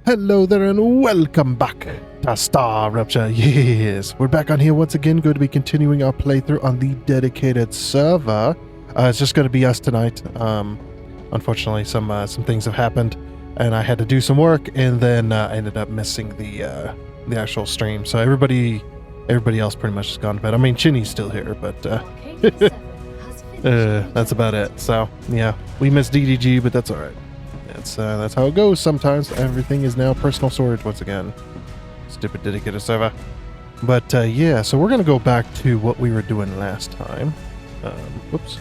Hello there and welcome back to StarRupture. Yes, we're back on here once again, going to be continuing our playthrough on the dedicated server. It's just going to be us tonight. Unfortunately, some things have happened, and I had to do some work, and then I ended up missing the actual stream. So everybody else pretty much has gone to bed. I mean, Chinny's still here, but that's about it. So yeah, we missed DDG, but that's all right. That's how it goes sometimes. Everything is now personal storage once again. Stupid dedicated server. But yeah, so we're going to go back to what we were doing last time. Whoops.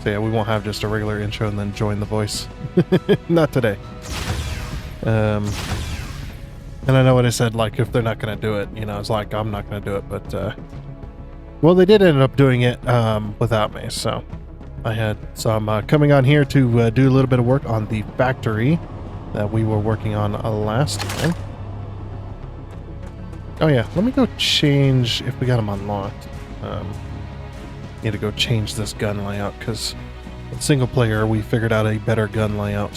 So yeah, we won't have just a regular intro and then join the voice. Not today. And I know what I said, like, if they're not going to do it, you know, it's like, I'm not going to do it, but, well, they did end up doing it without me, so I had some coming on here to do a little bit of work on the factory that we were working on last time. Oh yeah, let me go change if we got them unlocked. Need to go change this gun layout because in single player we figured out a better gun layout,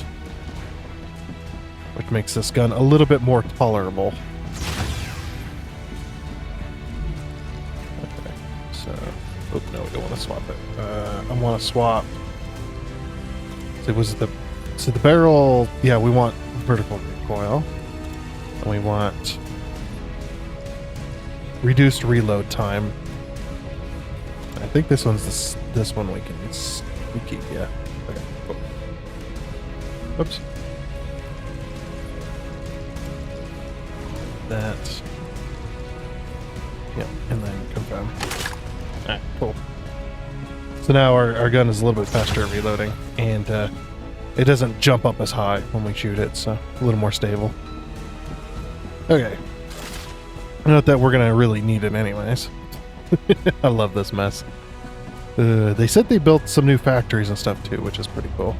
which makes this gun a little bit more tolerable. Okay, so oh no, we don't want to swap it. I want to swap. So the barrel? Yeah, we want vertical recoil, and we want reduced reload time. I think this one's this one we keep. Yeah. Okay. Cool. Oops. That. Yeah, and then confirm. Alright, cool. So now our gun is a little bit faster at reloading, and it doesn't jump up as high when we shoot it, so a little more stable. Okay. Not that we're gonna really need it anyways. I love this mess. They said they built some new factories and stuff too, which is pretty cool.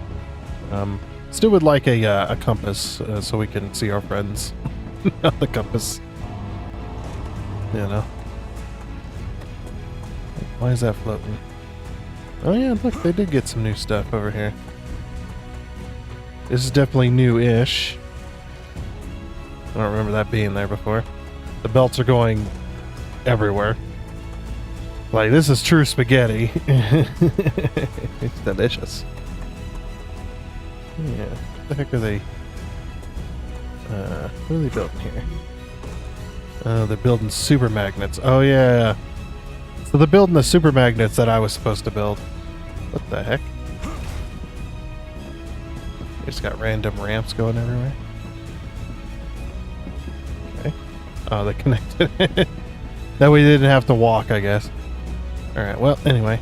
Still would like a compass so we can see our friends on the compass. You know. Why is that floating? Oh yeah, look, they did get some new stuff over here. This is definitely new-ish. I don't remember that being there before. The belts are going everywhere. Like, this is true spaghetti. It's delicious. Yeah, what the heck are they? What are they building here? Oh, they're building super magnets. Oh yeah. So they're building the super magnets that I was supposed to build. What the heck? They just got random ramps going everywhere. Okay. Oh, they connected. That way they didn't have to walk, I guess. Alright, well, anyway.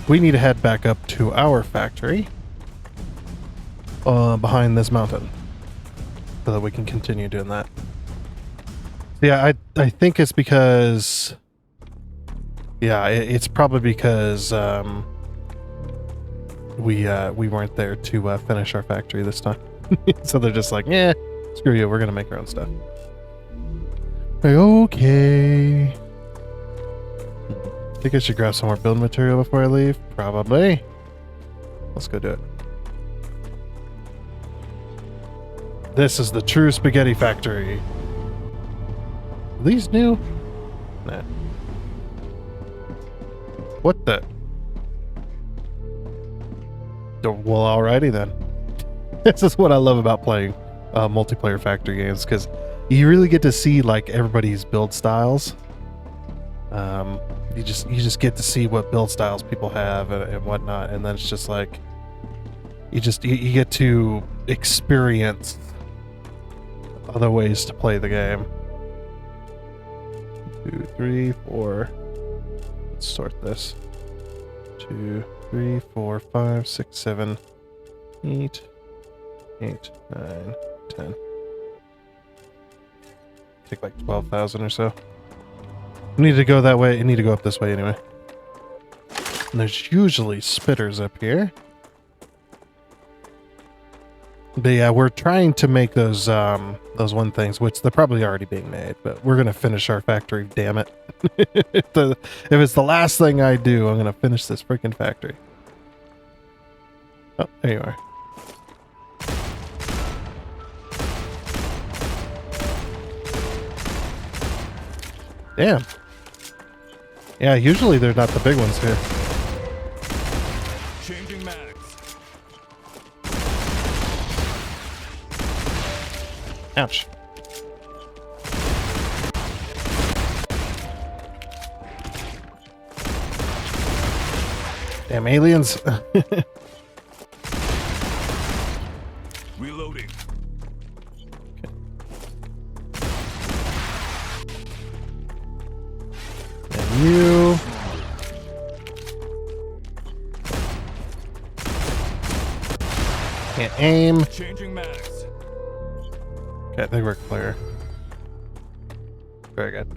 We need to head back up to our factory. Behind this mountain. So that we can continue doing that. Yeah, I think it's because... Yeah, it's probably because we weren't there to finish our factory this time. So they're just like, yeah, screw you, we're gonna make our own stuff. Okay. Think I should grab some more building material before I leave? Probably. Let's go do it. This is the true spaghetti factory. Are these new? Nah. What the? Well, alrighty then. This is what I love about playing multiplayer factory games, because you really get to see like everybody's build styles. You just get to see what build styles people have and whatnot, and then it's just like you get to experience other ways to play the game. 2, 3, 4. Let's sort this. 2, 3, 4, 5, 6, 7, 8, 8, 9, 10. Take like 12,000 or so. We need to go that way. I need to go up this way anyway. And there's usually spitters up here. But yeah, we're trying to make those one things, which they're probably already being made, but we're gonna finish our factory, damn it. If it's the last thing I do, I'm gonna finish this freaking factory. Oh, there you are. Damn. Yeah, usually they're not the big ones here. Changing mags. Ouch. Damn aliens. Reloading. And you. Can't aim. Changing mags. Okay, I think we're clear. Very good.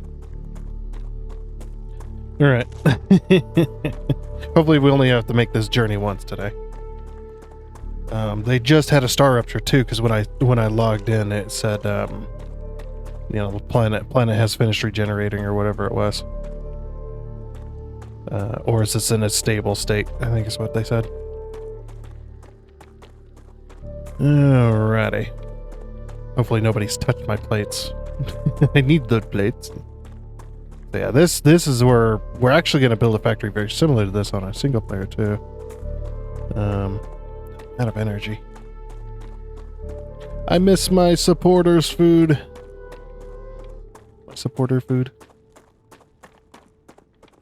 All right. Hopefully we only have to make this journey once today. They just had a StarRupture too, because when I logged in, it said, you know, the planet has finished regenerating or whatever it was, or is this in a stable state? I think is what they said. Alrighty. Hopefully nobody's touched my plates. I need the plates. So yeah, this is where we're actually going to build a factory very similar to this on a single player too. Out of energy. I miss my supporters' food. My supporter food.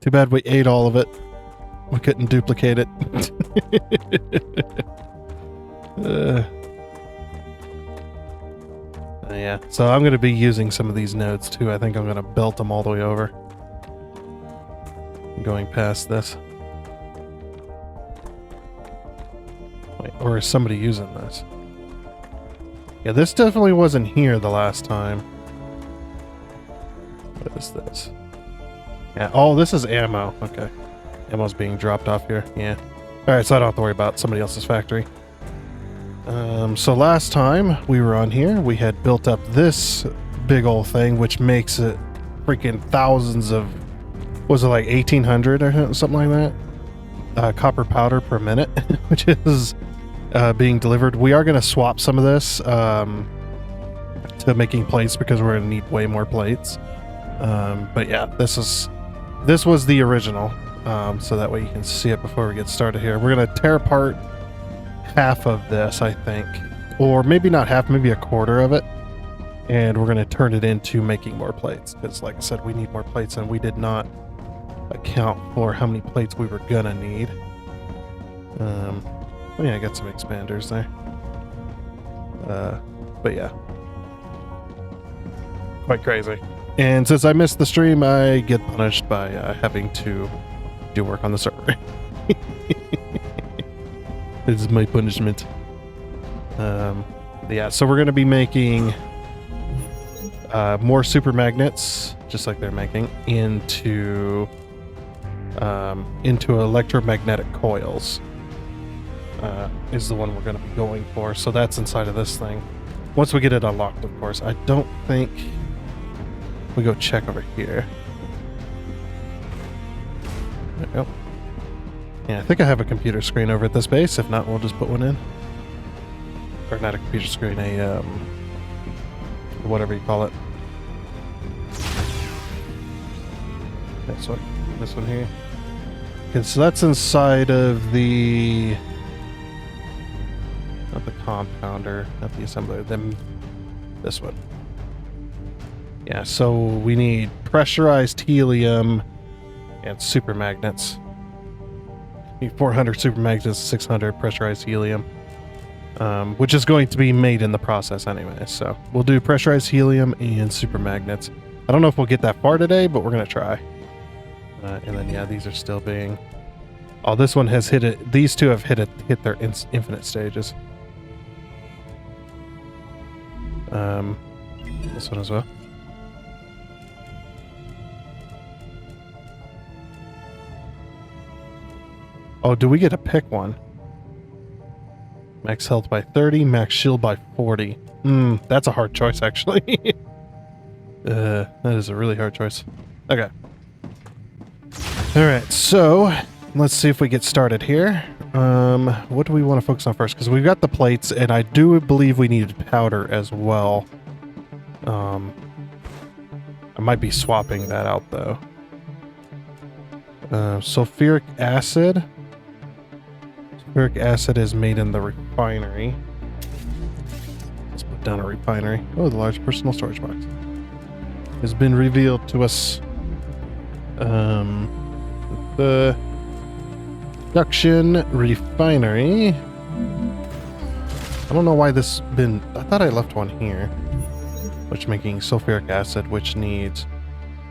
Too bad we ate all of it. We couldn't duplicate it. Yeah, so I'm going to be using some of these nodes too. I think I'm going to belt them all the way over. Going past this. Wait, or is somebody using this? Yeah, this definitely wasn't here the last time. What is this? Yeah, oh, this is ammo. Okay. Ammo's being dropped off here. Yeah. Alright, so I don't have to worry about somebody else's factory. So last time we were on here, we had built up this big old thing, which makes it freaking thousands of, was it like 1800 or something like that? Copper powder per minute, which is being delivered. We are going to swap some of this to making plates because we're going to need way more plates. But yeah, this was the original, so that way you can see it before we get started here. We're going to tear apart half of this, I think, or maybe not half, maybe a quarter of it, and we're going to turn it into making more plates because, like I said, we need more plates, and we did not account for how many plates we were gonna need. Oh yeah, I got some expanders there, but yeah, quite crazy. And since I missed the stream, I get punished by having to do work on the server. This is my punishment. Yeah, so we're going to be making more super magnets, just like they're making, into electromagnetic coils. Is the one we're going to be going for. So that's inside of this thing. Once we get it unlocked, of course. I don't think we go check over here. There we go. Yeah, I think I have a computer screen over at this base. If not, we'll just put one in. Or not a computer screen, a whatever you call it. This one here. Okay, so that's inside of the, not the compounder, not the assembler, then this one. Yeah, so we need pressurized helium and super magnets. 400 super magnets, 600 pressurized helium, which is going to be made in the process anyway. So we'll do pressurized helium and super magnets. I don't know if we'll get that far today, but we're going to try. And then, yeah, these are still being... Oh, this one has hit it. These two have hit their infinite stages. This one as well. Oh, do we get to pick one? Max health by 30, max shield by 40. That's a hard choice, actually. That is a really hard choice. Okay. Alright, so let's see if we get started here. What do we want to focus on first? Because we've got the plates, and I do believe we need powder as well. I might be swapping that out though. Sulfuric acid. Sulfuric acid is made in the refinery. Let's put down a refinery. Oh, the large personal storage box has been revealed to us. The production refinery. I don't know why this been. I thought I left one here. Which making sulfuric acid, which needs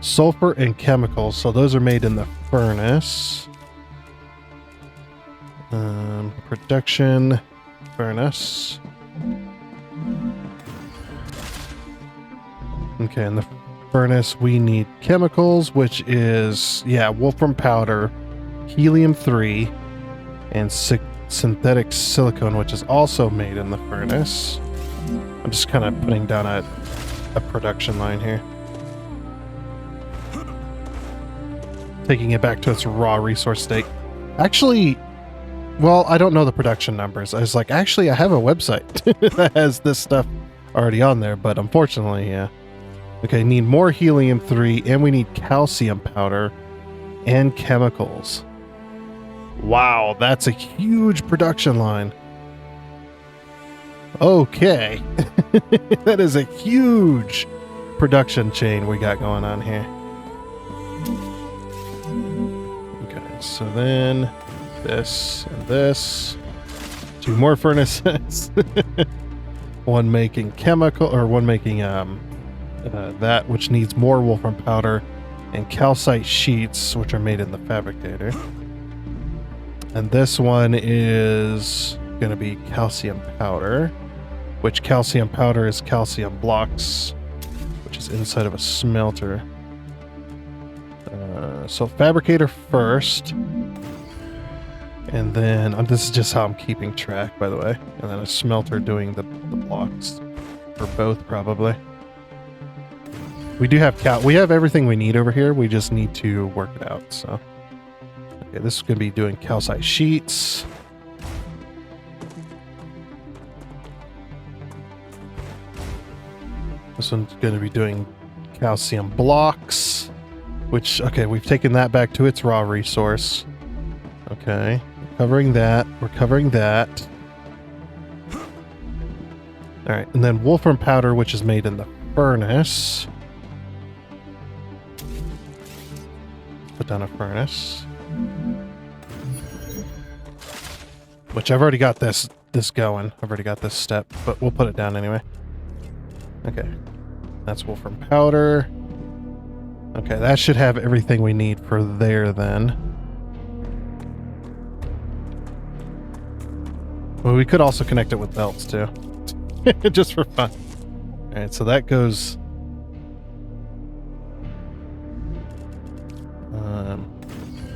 sulfur and chemicals. So those are made in the furnace. Production furnace. Okay, in the furnace we need chemicals, which is, yeah, wolfram powder, helium-3, and synthetic silicone, which is also made in the furnace. I'm just kind of putting down a production line here. Taking it back to its raw resource state. Actually, well, I don't know the production numbers. I was like, actually, I have a website that has this stuff already on there, but unfortunately, yeah. Okay, need more helium-3, and we need calcium powder and chemicals. Wow, that's a huge production line. Okay. That is a huge production chain we got going on here. Okay, so then this and this. 2 more furnaces. One making chemical, or one making that which needs more wolfram powder, and calcite sheets, which are made in the fabricator. And this one is going to be calcium powder, which calcium powder is calcium blocks, which is inside of a smelter. So fabricator first, and then this is just how I'm keeping track, by the way. And then a smelter doing the blocks for both, probably. We do have we have everything we need over here. We just need to work it out. So, okay, this is going to be doing calcite sheets. This one's going to be doing calcium blocks, which, okay, we've taken that back to its raw resource. Okay, we're covering that. We're covering that. All right, and then wolfram powder, which is made in the furnace. Put down a furnace. Which I've already got this going. I've already got this step, but we'll put it down anyway. Okay. That's wolfram powder. Okay, that should have everything we need for there then. Well, we could also connect it with belts too. Just for fun. Alright, so that goes...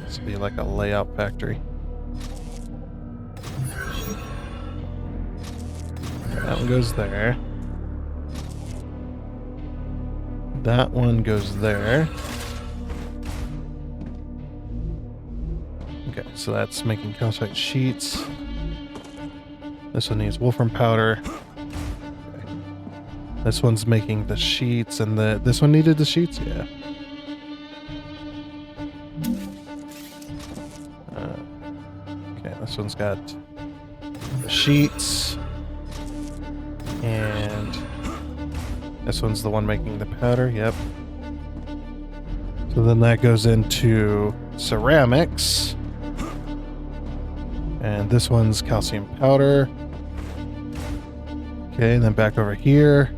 this will be like a layout factory. That one goes there. That one goes there. Okay, so that's making calcite sheets. This one needs wolfram powder. Okay. This one's making the sheets, and this one needed the sheets? Yeah. Okay, this one's got the sheets. And this one's the one making the powder, yep. So then that goes into ceramics. And this one's calcium powder. Okay, and then back over here,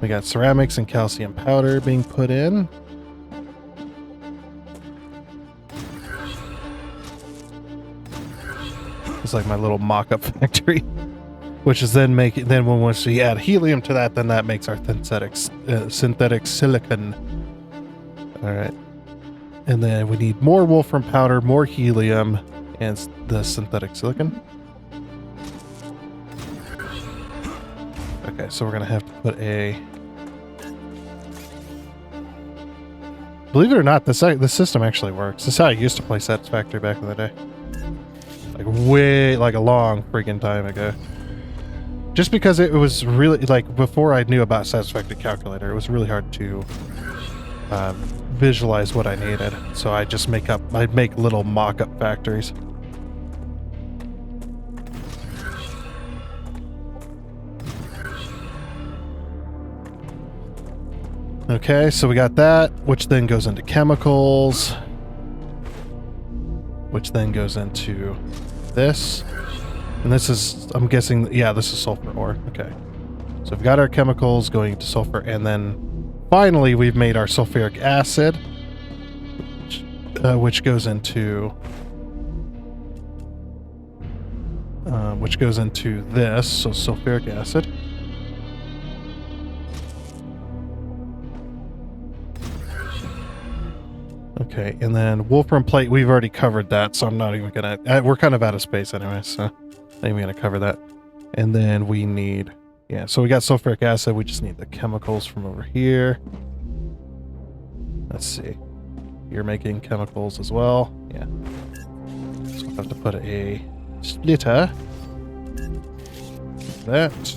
we got ceramics and calcium powder being put in. It's like my little mock-up factory. Which is then once we add helium to that, then that makes our synthetic silicon. All right, and then we need more wolfram powder, more helium, and the synthetic silicon. Okay, so we're gonna have to put a. Believe it or not, this system actually works. This is how I used to play Satisfactory back in the day, like a long freaking time ago. Just because it was really, like, before I knew about Satisfactory Calculator, it was really hard to visualize what I needed. So I just I'd make little mock-up factories. Okay, so we got that, which then goes into chemicals, which then goes into this. And this is, I'm guessing, yeah, this is sulfur ore. Okay. So we've got our chemicals going to sulfur, and then finally we've made our sulfuric acid, which goes into this, so sulfuric acid. Okay, and then wolfram plate, we've already covered that, so I'm not even gonna, we're kind of out of space anyway, so not even gonna cover that. And then we need, yeah, so we got sulfuric acid, we just need the chemicals from over here. Let's see. You're making chemicals as well. Yeah. So I'll have to put a splitter. Like that.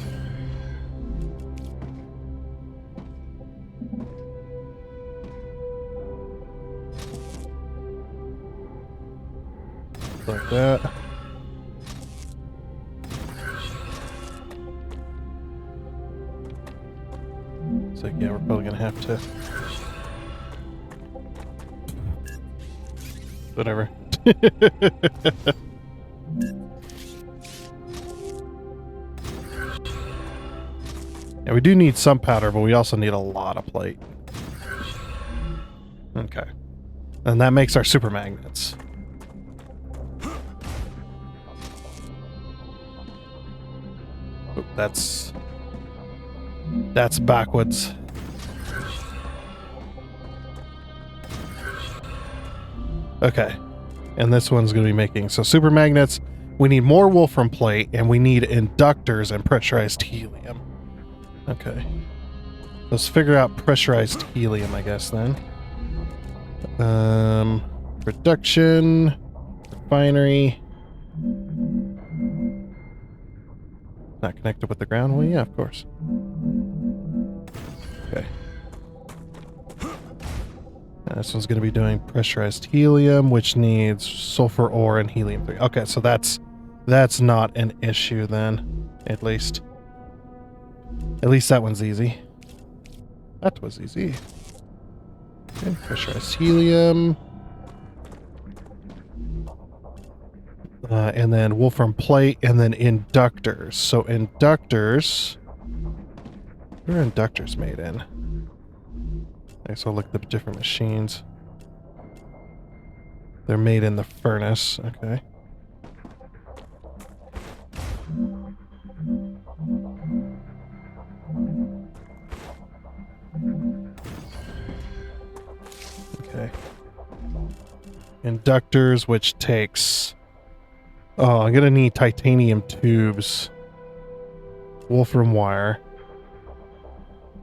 Like that. So yeah, we're probably gonna have to. Whatever. Yeah, we do need some powder, but we also need a lot of plate. Okay. And that makes our super magnets. Oop, that's backwards. Okay. And this one's going to be making, so super magnets, we need more wolfram plate, and we need inductors and pressurized helium. Okay. Let's figure out pressurized helium, I guess, then. Production, refinery. Not connected with the ground? Well, yeah, of course. Okay. And this one's going to be doing pressurized helium, which needs sulfur ore and helium-3. Okay, so that's not an issue then, at least. At least that one's easy. That was easy. Okay, pressurized helium. And then wolfram plate, and then inductors. So inductors... Where are inductors made in? Okay, so I'll look at the different machines. They're made in the furnace. Okay. Okay. Inductors, which takes... Oh, I'm gonna need titanium tubes. Wolfram wire.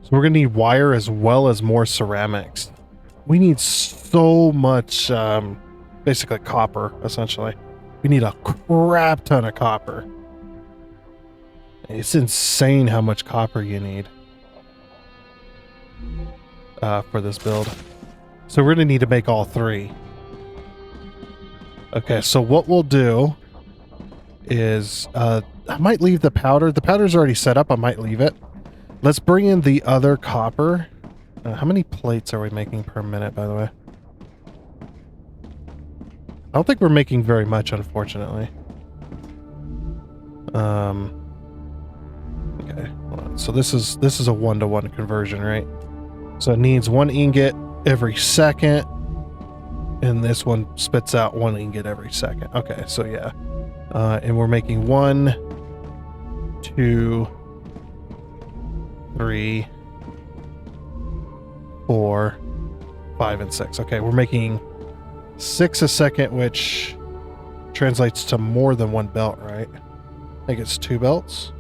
So we're gonna need wire as well as more ceramics. We need so much, basically copper, essentially. We need a crap ton of copper. It's insane how much copper you need for this build. So we're gonna need to make all three. Okay, so what we'll do is, I might leave the powder. The powder's already set up. I might leave it. Let's bring in the other copper. How many plates are we making per minute, by the way? I don't think we're making very much, unfortunately. Okay, hold on. So this is a 1-to-1 conversion, right? So it needs 1 ingot every second, and this one spits out 1 ingot every second. Okay, so yeah. And we're making 1, 2, 3, 4, 5, and 6. Okay, we're making 6 a second, which translates to more than 1 belt, right? I think it's 2 belts.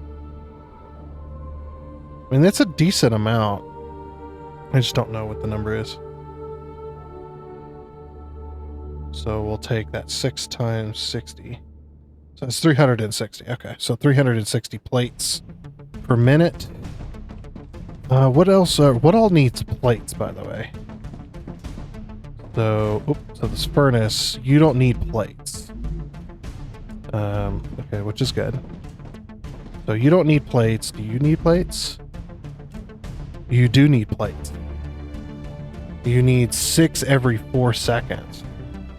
I mean, that's a decent amount. I just don't know what the number is. So we'll take that 6 times 60. So it's 360. Okay, so 360 plates per minute. What else? What all needs plates, by the way? So, so this furnace, you don't need plates. Okay, which is good. So you don't need plates. Do you need plates? You do need plates. You need 6 every 4 seconds,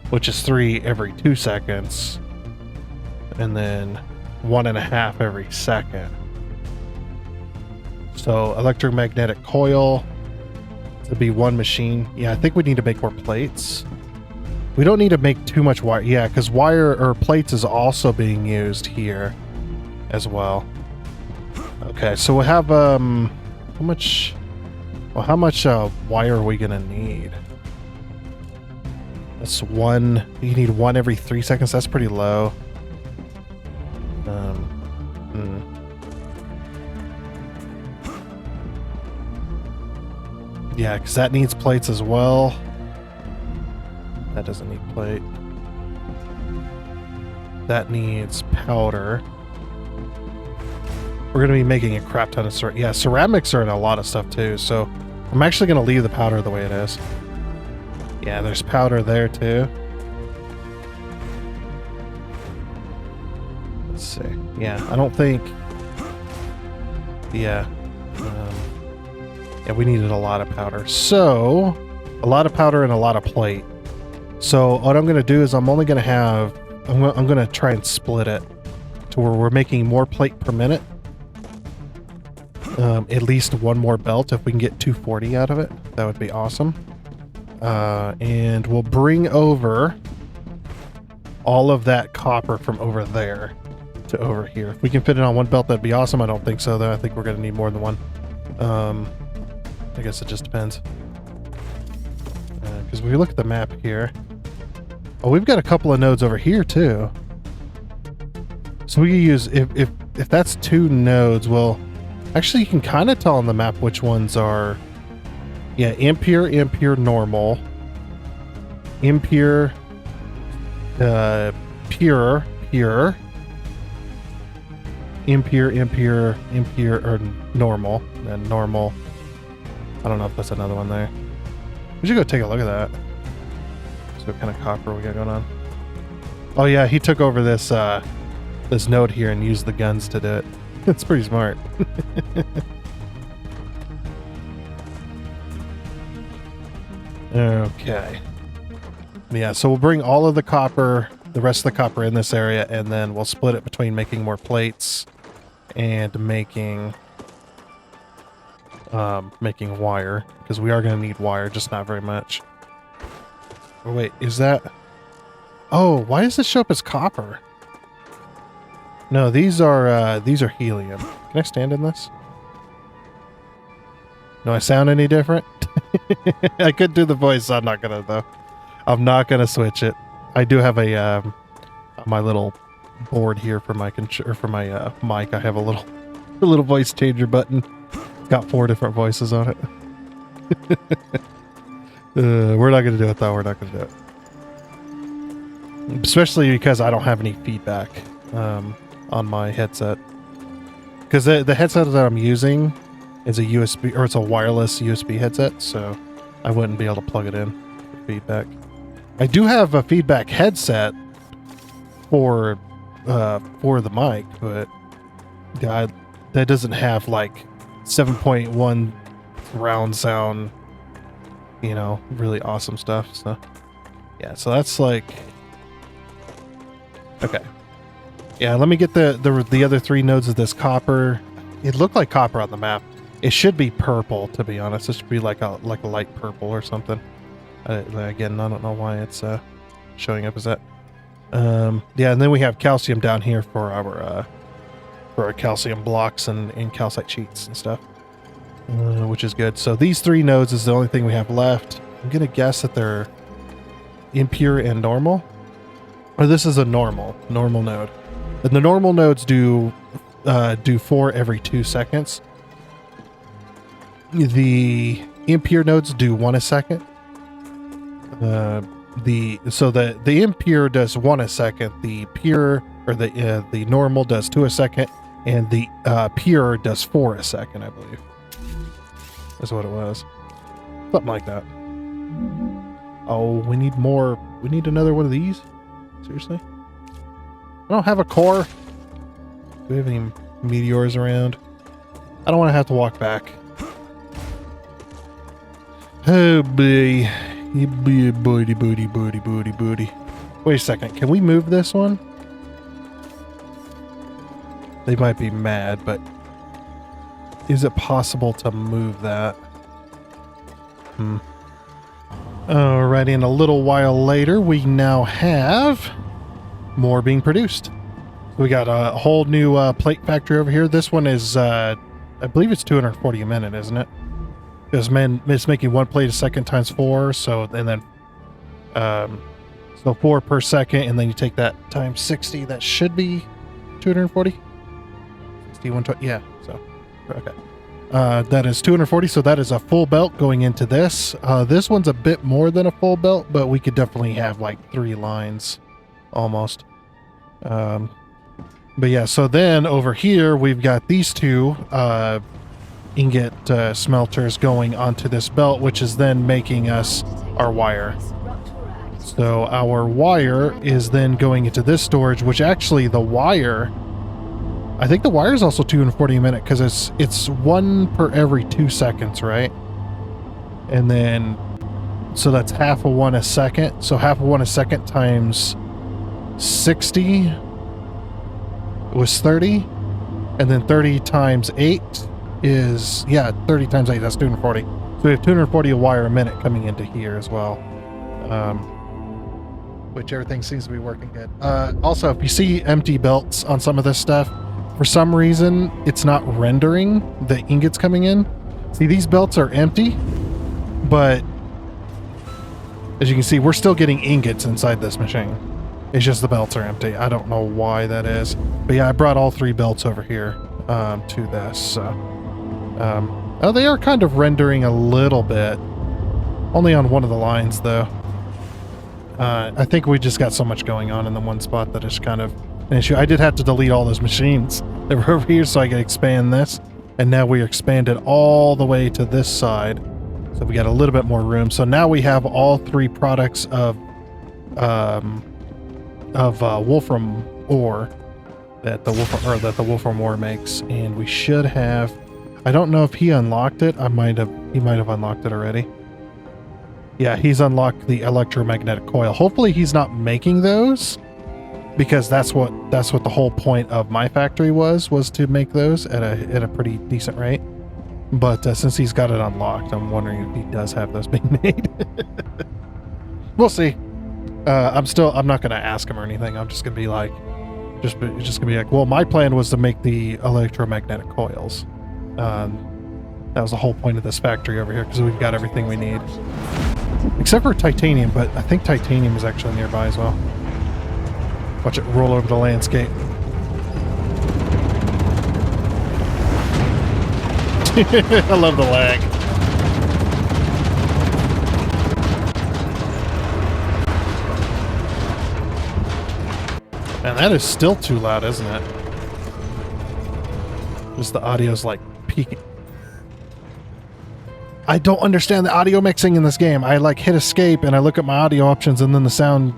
which is 3 every 2 seconds, and then 1.5 every second. So electromagnetic coil to be 1 machine. Yeah, I think we need to make more plates. We don't need to make too much wire. Yeah, because wire or plates is also being used here as well. Okay, so we'll have how much wire are we gonna need? That's 1. You need 1 every 3 seconds. That's pretty low. Yeah, because that needs plates as well. That doesn't need plate. That needs powder. We're going to be making a crap ton of ceramics are in a lot of stuff too, so I'm actually going to leave the powder the way it is. Yeah, there's powder there too. Let's see. Yeah, I don't think... Yeah. Yeah, we needed a lot of powder. So, a lot of powder and a lot of plate. So what I'm going to do is I'm only going to have... I'm going to try and split it to where we're making more plate per minute. At least 1 more belt. If we can get 240 out of it, that would be awesome. And we'll bring over all of that copper from over there to over here. If we can fit it on 1 belt, that'd be awesome. I don't think so, though. I think we're going to need more than 1. I guess it just depends. Because we look at the map here. Oh, we've got a couple of nodes over here, too. So we can use... If that's 2 nodes, well... Actually, you can kind of tell on the map which ones are... Yeah, impure, normal. Impure, pure. Impure, or normal. And normal. I don't know if that's another one there. We should go take a look at that. See what kind of copper we got going on. Oh yeah, he took over this this node here and used the guns to do it. It's pretty smart. Okay. Yeah, so we'll bring all of the copper, the rest of the copper in this area, and then we'll split it between making more plates and making wire, because we are going to need wire, just not very much. Oh, wait, is that... Oh, why does this show up as copper? No, these are helium. Can I stand in this? Do I sound any different? I could do the voice. I'm not gonna though. I'm not gonna switch it. I do have a my little board here for my mic. I have a little voice changer button. It's got 4 different voices on it. We're not gonna do it though. We're not gonna do it, especially because I don't have any feedback on my headset. Because the headset that I'm using is a USB, or it's a wireless USB headset, so I wouldn't be able to plug it in for feedback. I do have a feedback headset for the mic, but that doesn't have like 7.1 surround sound, you know, really awesome stuff. So yeah, so that's like, okay. Yeah, let me get the other 3 nodes of this copper. It looked like copper on the map. It should be purple, to be honest. It should be like a light purple or something. Again, I don't know why it's showing up as that. Yeah, and then we have calcium down here for our calcium blocks and calcite sheets and stuff, which is good. So these 3 nodes is the only thing we have left. I'm gonna guess that they're impure and normal, or this is a normal node. And the normal nodes do 4 every 2 seconds. The impure nodes do 1 a second. The impure does 1 a second. The pure, or the normal, does 2 a second, and the pure does 4 a second, I believe. That's what it was. Something like that. Oh, we need more. We need another one of these? Seriously? I don't have a core. Do we have any meteors around? I don't want to have to walk back. Oh, boy. Booty. Wait a second. Can we move this one? They might be mad, but is it possible to move that? Alrighty, and a little while later, we now have more being produced. We got a whole new plate factory over here. This one is, I believe it's 240 a minute, isn't it? Because it's making one plate a second times 4, so, and then, so 4 per second, and then you take that times 60, that should be 240? 60, 120, yeah, so, okay. That is 240, so that is a full belt going into this. This one's a bit more than a full belt, but we could definitely have like 3 lines, almost. But yeah, so then over here, we've got these 2 ingot smelters going onto this belt, which is then making us our wire. So our wire is then going into this storage, which actually the wire... I think the wire is also 240 a minute because it's 1 per every 2 seconds, right? And then, so that's half of 1 a second. So half of 1 a second times 60 was 30. And then 30 times 8 is, yeah, 30 times 8, that's 240. So we have 240 a wire a minute coming into here as well. Which everything seems to be working good. Also, if you see empty belts on some of this stuff, for some reason, it's not rendering the ingots coming in. See, these belts are empty, but as you can see, we're still getting ingots inside this machine. It's just the belts are empty. I don't know why that is. But yeah, I brought all 3 belts over here to this. So. Oh, they are kind of rendering a little bit. Only on one of the lines, though. I think we just got so much going on in the one spot that it's kind of an issue. I did have to delete all those machines that were over here so I could expand this. And now we expanded all the way to this side. So we got a little bit more room. So now we have all 3 products of wolfram ore that the wolfram ore makes. And we should have... I don't know if he unlocked it. He might have unlocked it already. Yeah, he's unlocked the electromagnetic coil. Hopefully he's not making those, because that's what the whole point of my factory was to make those at a pretty decent rate. But since he's got it unlocked, I'm wondering if he does have those being made. We'll see. I'm not gonna ask him or anything. I'm just gonna be like, just gonna be like, well, my plan was to make the electromagnetic coils. That was the whole point of this factory over here, because we've got everything we need. Except for titanium, but I think titanium is actually nearby as well. Watch it roll over the landscape. I love the lag. And that is still too loud, isn't it? Just the audio's like peaking. I don't understand the audio mixing in this game. I like hit escape and I look at my audio options and then the sound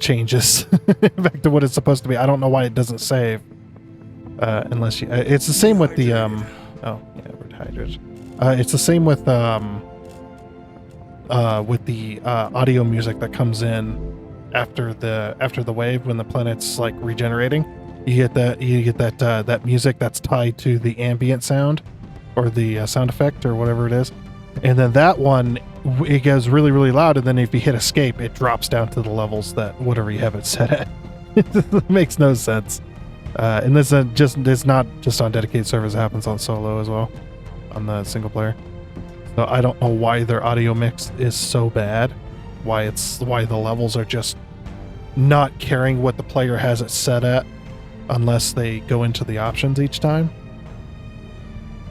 changes back to what it's supposed to be. I don't know why it doesn't save. Unless you, it's the same with the oh yeah, we're hydrated. It's the same with the audio music that comes in after the wave when the planet's like regenerating. You get that music that's tied to the ambient sound or the sound effect or whatever it is, and then that one, it goes really, really loud, and then if you hit escape, it drops down to the levels that whatever you have it set at. It makes no sense. And this it's not just on dedicated servers, it happens on solo as well, on the single player. So I don't know why their audio mix is so bad, why the levels are just not caring what the player has it set at unless they go into the options each time.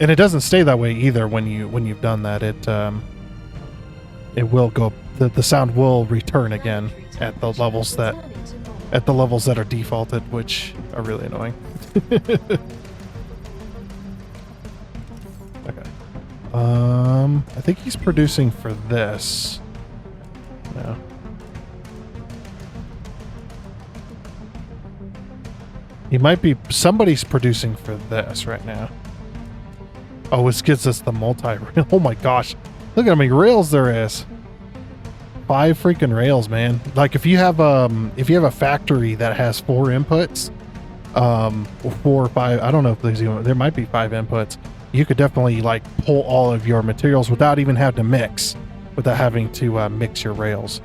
And it doesn't stay that way either when you've done that. It will go, the sound will return again at the levels that are defaulted, which are really annoying. Okay. I think he's producing for this. No. He might be, somebody's producing for this right now. Oh, this gives us the multi-rail. Oh my gosh. Look at how many rails there is. 5 freaking rails, man. Like if you have a factory that has 4 inputs, 4 or 5, I don't know if there might be 5 inputs. You could definitely like pull all of your materials without even having to mix, without having to mix your rails.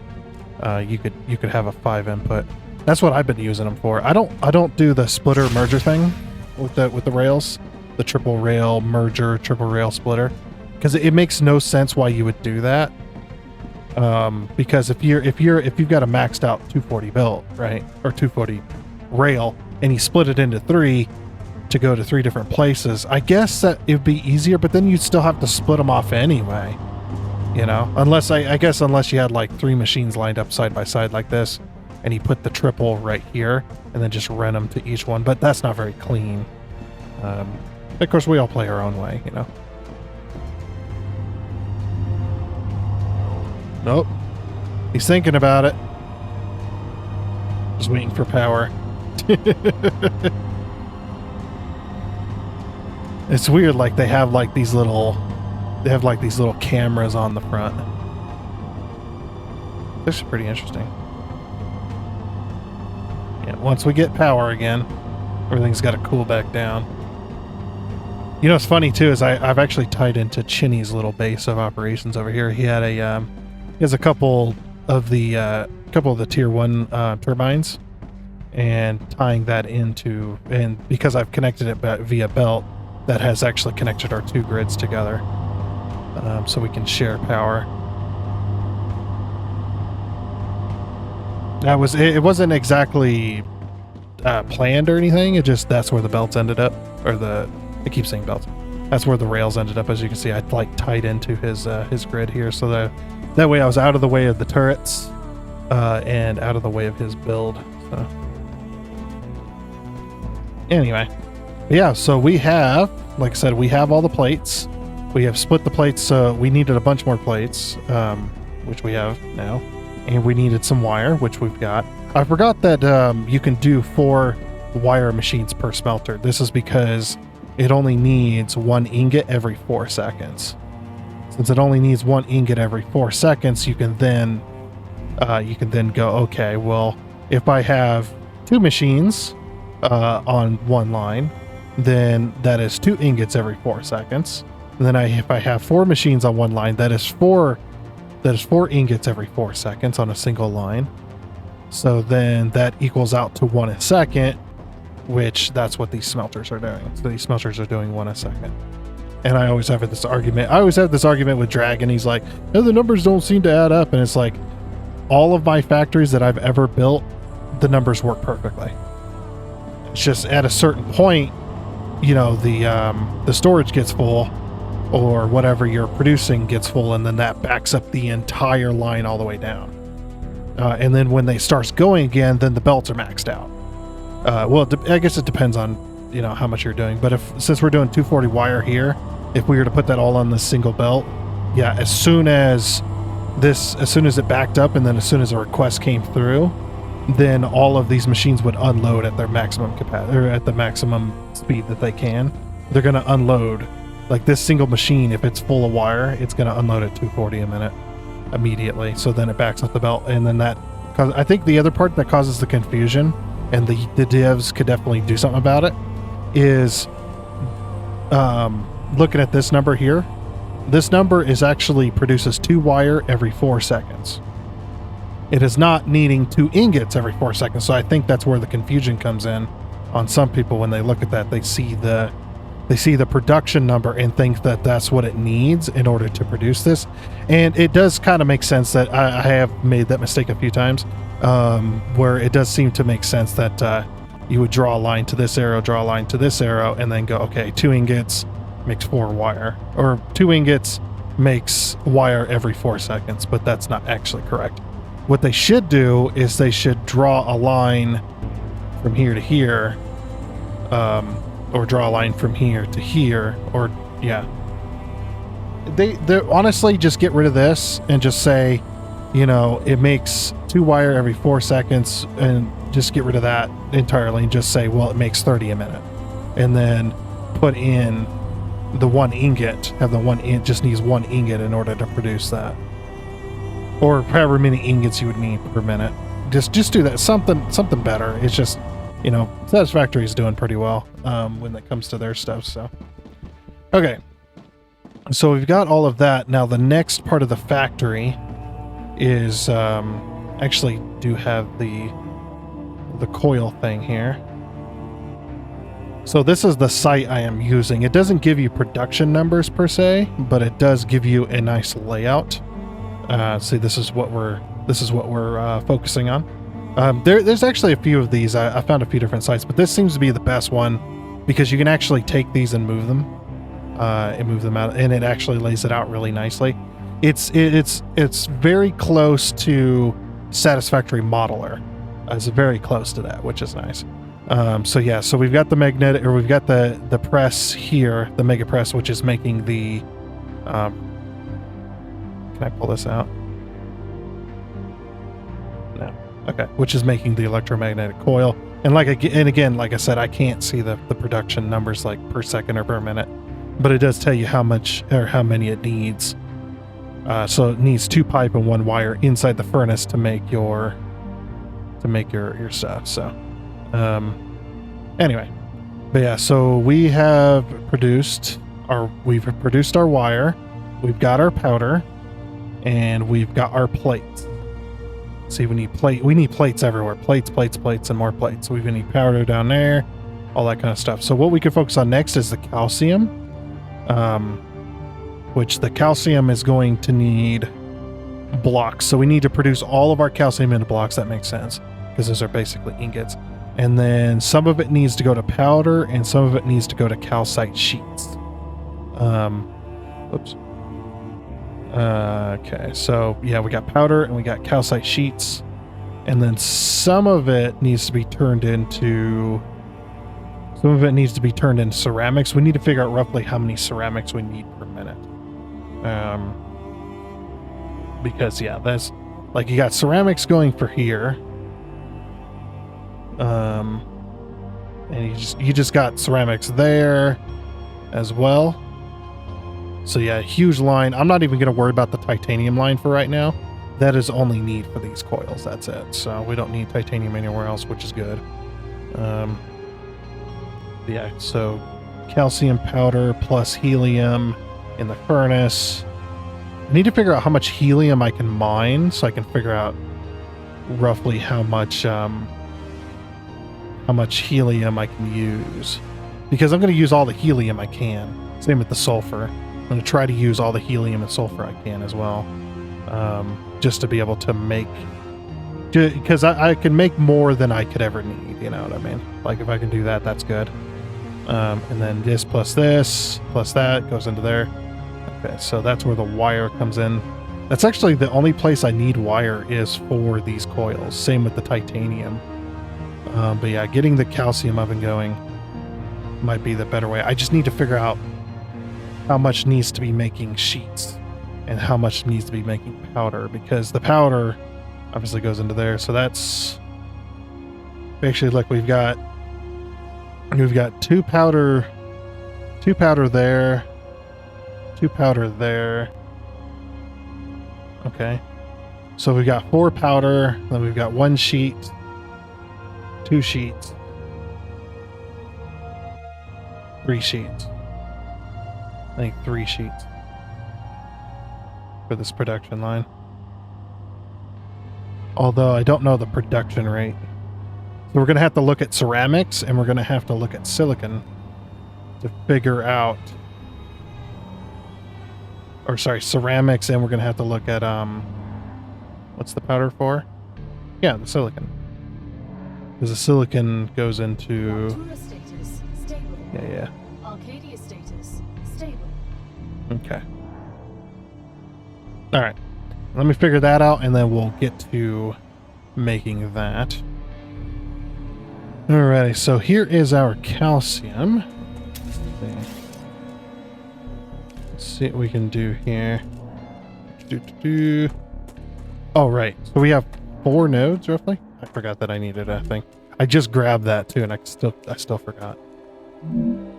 You could have a 5 input. That's what I've been using them for. I don't do the splitter merger thing with the rails, the triple rail merger, triple rail splitter, because it makes no sense why you would do that. Because if you've got a maxed out 240 belt, right, or 240 rail, and you split it into 3 to go to 3 different places, I guess that it'd be easier, but then you'd still have to split them off anyway, you know, unless unless you had like 3 machines lined up side by side like this, and you put the triple right here and then just run them to each one, but that's not very clean. Of course, we all play our own way, you know. Nope. He's thinking about it. Just waiting for power. It's weird, like they have like these little cameras on the front. This is pretty interesting. Yeah, once we get power again, everything's got to cool back down. You know what's funny too is I've actually tied into Chinny's little base of operations over here. He had he has a couple of the tier 1 turbines, and tying that into, and because I've connected it via belt, that has actually connected our 2 grids together, so we can share power. It wasn't exactly planned or anything. It just, that's where the belts ended up, or I keep saying belts. That's where the rails ended up. As you can see, I like tied into his grid here, so that way I was out of the way of the turrets, and out of the way of his build. So anyway, yeah. So we have, like I said, we have all the plates. We have split the plates. So we needed a bunch more plates, which we have now. And we needed some wire, which we've got. I forgot that you can do 4 wire machines per smelter. This is because it only needs 1 ingot every 4 seconds. Since it only needs 1 ingot every 4 seconds, you can then go, okay, well, if I have 2 machines on one line, then that is 2 ingots every 4 seconds. And then if I have 4 machines on one line, that is 4 ingots every 4 seconds on a single line. So then that equals out to 1 a second, which that's what these smelters are doing. So these smelters are doing 1 a second. And I always have this argument with Dragon. He's like, no, the numbers don't seem to add up. And it's like, all of my factories that I've ever built, the numbers work perfectly. It's just at a certain point, you know, the storage gets full, or whatever you're producing gets full, and then that backs up the entire line all the way down. And then when they starts going again, then the belts are maxed out. Well, I guess it depends on, you know, how much you're doing. But since we're doing 240 wire here, if we were to put that all on this single belt, yeah, as soon as it backed up, and then as soon as a request came through, then all of these machines would unload at their maximum capacity, or at the maximum speed that they can. They're going to unload. Like this single machine, if it's full of wire, it's going to unload at 240 a minute immediately. So then it backs up the belt, and then I think the other part that causes the confusion, and the devs could definitely do something about it, is looking at this number here. This number actually produces 2 wire every 4 seconds. It is not needing 2 ingots every 4 seconds. So I think that's where the confusion comes in on some people. When they look at that, they see the production number and think that that's what it needs in order to produce this. And it does kind of make sense. That I have made that mistake a few times, where it does seem to make sense that you would draw a line to this arrow, draw a line to this arrow, and then go, okay, 2 ingots makes 4 wire, or 2 ingots makes wire every 4 seconds, but that's not actually correct. What they should do is they should draw a line from here to here, or draw a line from here to here, or yeah. they honestly just get rid of this and just say, you know, it makes 2 wire every 4 seconds, and just get rid of that entirely and just say, well, it makes 30 a minute, and then put in the 1 ingot. Have the just needs 1 ingot in order to produce that, or however many ingots you would need per minute. Just do that. Something better. It's just, you know, Satisfactory is doing pretty well when it comes to their stuff. So, okay. So we've got all of that. Now the next part of the factory is actually do have the coil thing here. So this is the site I am using. It doesn't give you production numbers per se, but it does give you a nice layout. See, this is what we're focusing on. There's actually a few of these. I found a few different sites, but this seems to be the best one because you can actually take these and move them out, and it actually lays it out really nicely. It's very close to Satisfactory Modeler. It's very close to that, which is nice. So yeah, so we've got the magnetic, or we've got the press here, the mega press, which is making the. Can I pull this out? No. Okay, which is making the electromagnetic coil. And again, like I said, I can't see the production numbers like per second or per minute, but it does tell you how much or how many it needs. So it needs 2 pipe and 1 wire inside the furnace to make your stuff. So anyway, but yeah, so we've produced our wire, we've got our powder, and we've got our plates. See, we need plates everywhere. Plates, and more plates. So we need powder down there, all that kind of stuff. So what we can focus on next is the calcium, which the calcium is going to need blocks. So we need to produce all of our calcium into blocks. That makes sense, because those are basically ingots. And then some of it needs to go to powder, and some of it needs to go to calcite sheets. Oops. Okay, so yeah, we got powder and we got calcite sheets, and then some of it needs to be turned into ceramics. We need to figure out roughly how many ceramics we need per minute. Because yeah, that's like, you got ceramics going for here. And you just got ceramics there as well. So yeah, huge line. I'm not even going to worry about the titanium line for right now. That is only need for these coils. That's it. So we don't need titanium anywhere else, which is good. Yeah, so calcium powder plus helium in the furnace. I need to figure out how much helium I can mine so I can figure out roughly how much helium I can use. Because I'm going to use all the helium I can. Same with the sulfur. I'm going to try to use all the helium and sulfur I can as well, just to be able to make, because I can make more than I could ever need, you know what I mean? Like, if I can do that, that's good. And then this plus that goes into there. Okay, so that's where the wire comes in. That's actually the only place I need wire is for these coils. Same with the titanium. But yeah, getting the calcium up and going might be the better way. I just need to figure out how much needs to be making sheets and how much needs to be making powder, because the powder obviously goes into there. So that's actually, look, we've got 2 powder there, 2 powder there. Okay, so we've got 4 powder, then we've got 1 sheet, 2 sheets, 3 sheets. I think 3 sheets for this production line. Although I don't know the production rate. So we're going to have to look at ceramics, and we're going to have to look at silicon to figure out, or sorry, ceramics, and we're going to have to look at, what's the powder for? Yeah, the silicon. Because the silicon goes into, yeah. Okay. All right. Let me figure that out, and then we'll get to making that. Alrighty, so here is our calcium. Let's see what we can do here. Oh, right. So we have 4 nodes roughly. I forgot that I needed a thing. I just grabbed that too, and I still forgot.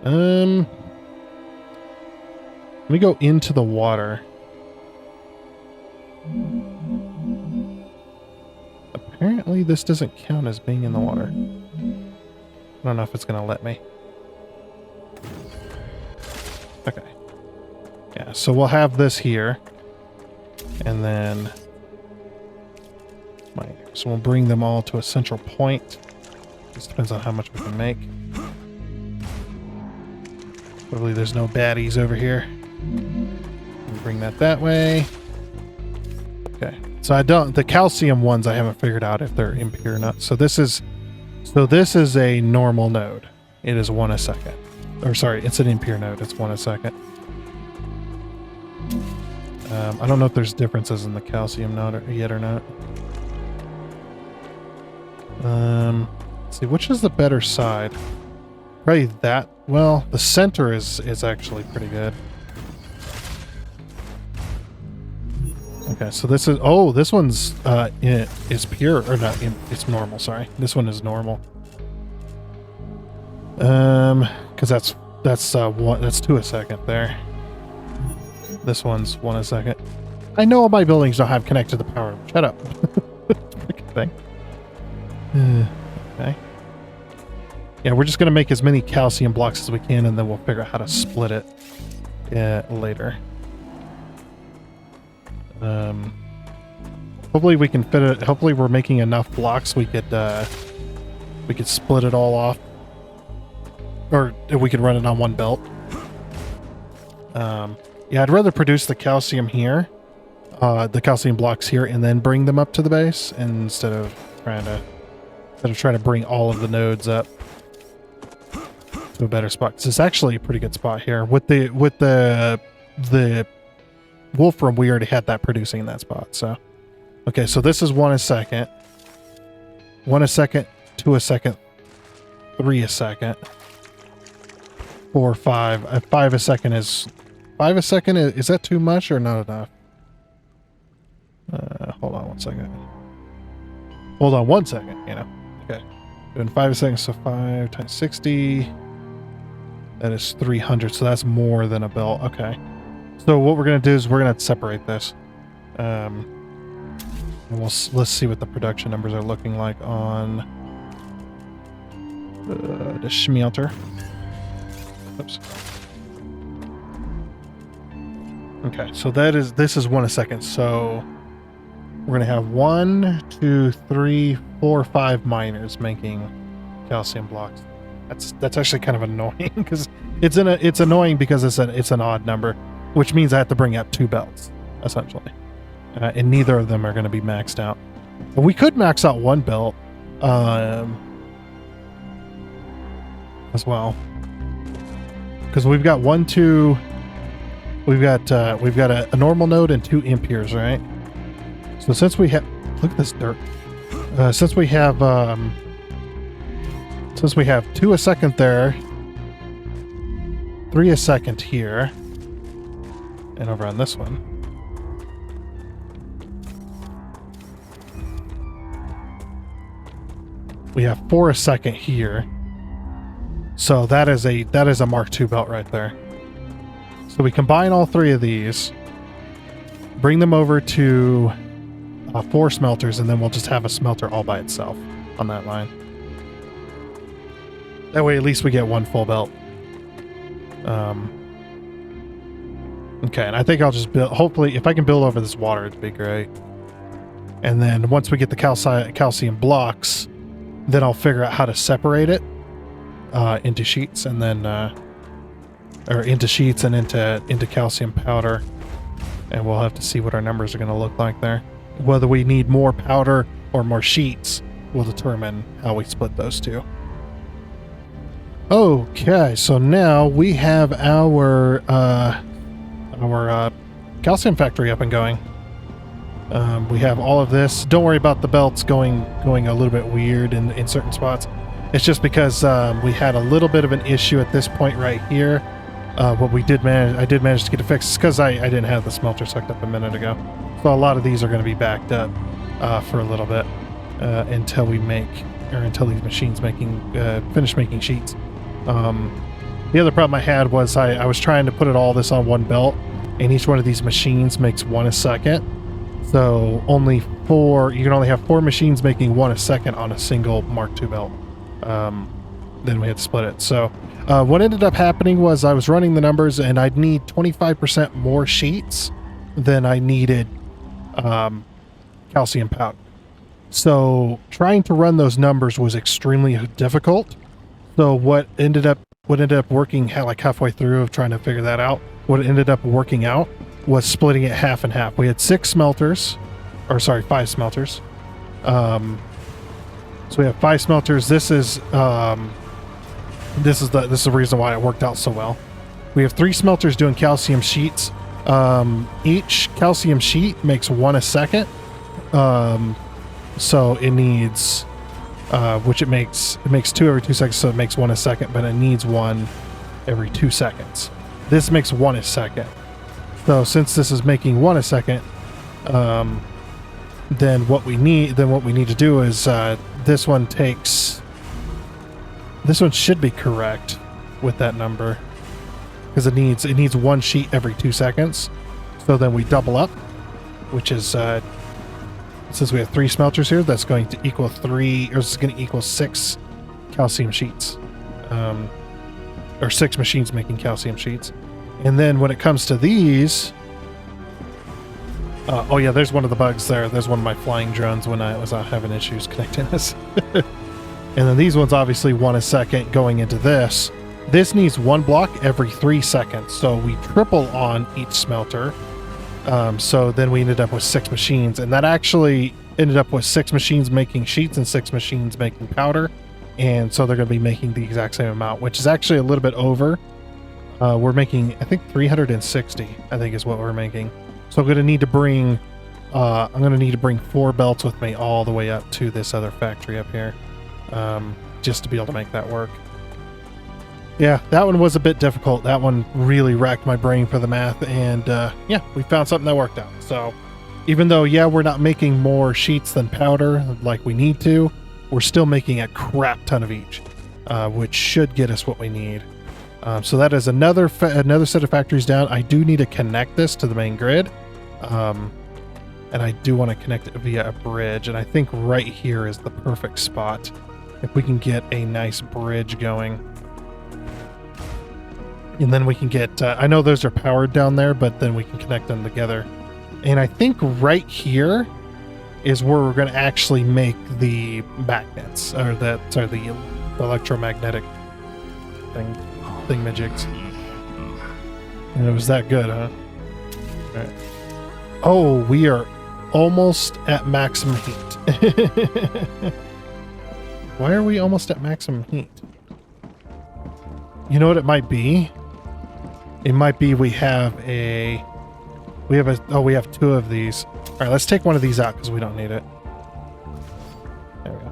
Let me go into the water. Apparently this doesn't count as being in the water. I don't know if it's gonna let me. Okay. Yeah, so we'll have this here. And then so we'll bring them all to a central point. This depends on how much we can make. Hopefully there's no baddies over here. Bring that way. Okay. So the calcium ones I haven't figured out if they're impure or not. So this is a normal node. It is 1 a second. Or sorry, it's an impure node. It's 1 a second. I don't know if there's differences in the calcium node yet or not. Let's see, which is the better side? Probably that. Well, the center is actually pretty good. Okay, so this is this one's is pure or not? It's normal. Sorry, this one is normal. Because that's 2 a second there. This one's 1 a second. I know all my buildings don't have connected to the power. Shut up. Freaking thing. Okay. Yeah, we're just gonna make as many calcium blocks as we can, and then we'll figure out how to split it later. Hopefully we can fit it. Hopefully we're making enough blocks we could split it all off, or we could run it on one belt. Yeah, I'd rather produce the calcium here, the calcium blocks here, and then bring them up to the base instead of trying to bring all of the nodes up to a better spot. 'Cause it's actually a pretty good spot here with the Wolfram. We already had that producing in that spot. So, okay, so this is 1 a second, 1 a second, 2 a second, 3 a second, 4, 5. 5 a second is 5 a second. Is that too much or not enough? Hold on 1 second. Hold on 1 second. You know. Okay. Doing 5 a second, so 5 times 60. That is 300. So that's more than a belt. Okay. So what we're gonna do is we're gonna separate this. And let's see what the production numbers are looking like on the smelter. Oops. Okay, so this is 1 a second. So we're gonna have 1, 2, 3, 4, 5 miners making calcium blocks. That's actually kind of annoying because it's annoying because it's an odd number, which means I have to bring up 2 belts essentially, and neither of them are going to be maxed out. But we could max out 1 belt as well, because we've got 1, 2. We've got a normal node and 2 impures, right? So since we have, look at this dirt. Since we have 2 a second there, 3 a second here, and over on this one, we have 4 a second here. So that is a Mark II belt right there. So we combine all 3 of these, bring them over to 4 smelters, and then we'll just have a smelter all by itself on that line. That way at least we get 1 full belt. Okay, and I think I'll just build, hopefully if I can build over this water, it'd be great. And then once we get the calcium blocks, then I'll figure out how to separate it into sheets, and then or into sheets and into calcium powder, and we'll have to see what our numbers are going to look like there. Whether we need more powder or more sheets will determine how we split those two. Okay, so now we have our calcium factory up and going. We have all of this. Don't worry about the belts going a little bit weird in certain spots. It's just because we had a little bit of an issue at this point right here What I did manage to get it fixed because I didn't have the smelters hooked up a minute ago. So a lot of these are going to be backed up for a little bit until these machines finish making sheets. The other problem I had was I was trying to put all this on one belt, and each one of these machines makes 1 a second. So you can only have 4 machines making 1 a second on a single Mark II belt. Then we had to split it. So what ended up happening was I was running the numbers, and I'd need 25% more sheets than I needed calcium powder. So trying to run those numbers was extremely difficult. So what ended up working like halfway through of trying to figure that out, what ended up working out was splitting it half and half. We had 5 smelters. So we have 5 smelters. This is the reason why it worked out so well. We have 3 smelters doing calcium sheets. Each calcium sheet makes 1 a second. So it needs, it makes 2 every 2 seconds, so it makes 1 a second, but it needs 1 every 2 seconds. This makes 1 a second. So since this is making 1 a second, then what we need to do is this one should be correct with that number because it needs 1 sheet every 2 seconds. So then we double up, which is since we have 3 smelters here, that's going to equal 6 calcium sheets, or 6 machines making calcium sheets. And then when it comes to these, oh yeah, there's one of the bugs there. There's one of my flying drones when I was having issues connecting this. And then these ones, obviously 1 a second going into this. This needs 1 block every 3 seconds. So we triple on each smelter. So then we ended up with 6 machines, and that actually ended up with 6 machines making sheets and 6 machines making powder. And so they're going to be making the exact same amount, which is actually a little bit over. We're making, I think 360, I think is what we're making. So I'm going to need to bring 4 belts with me all the way up to this other factory up here, just to be able to make that work. Yeah, that one was a bit difficult. That one really racked my brain for the math, and yeah, we found something that worked out. So even though, yeah, we're not making more sheets than powder like we need to, we're still making a crap ton of each, which should get us what we need. So that is another set of factories down. I do need to connect this to the main grid, and I do want to connect it via a bridge, and I think right here is the perfect spot if we can get a nice bridge going. And then we can get, I know those are powered down there, but then we can connect them together. And I think right here is where we're going to actually make the magnets, or the electromagnetic thingamajigs. And it was that good, huh? All right. Oh, we are almost at maximum heat. Why are we almost at maximum heat? You know what it might be? It might be we have 2 of these. All right, let's take one of these out because we don't need it. There we go.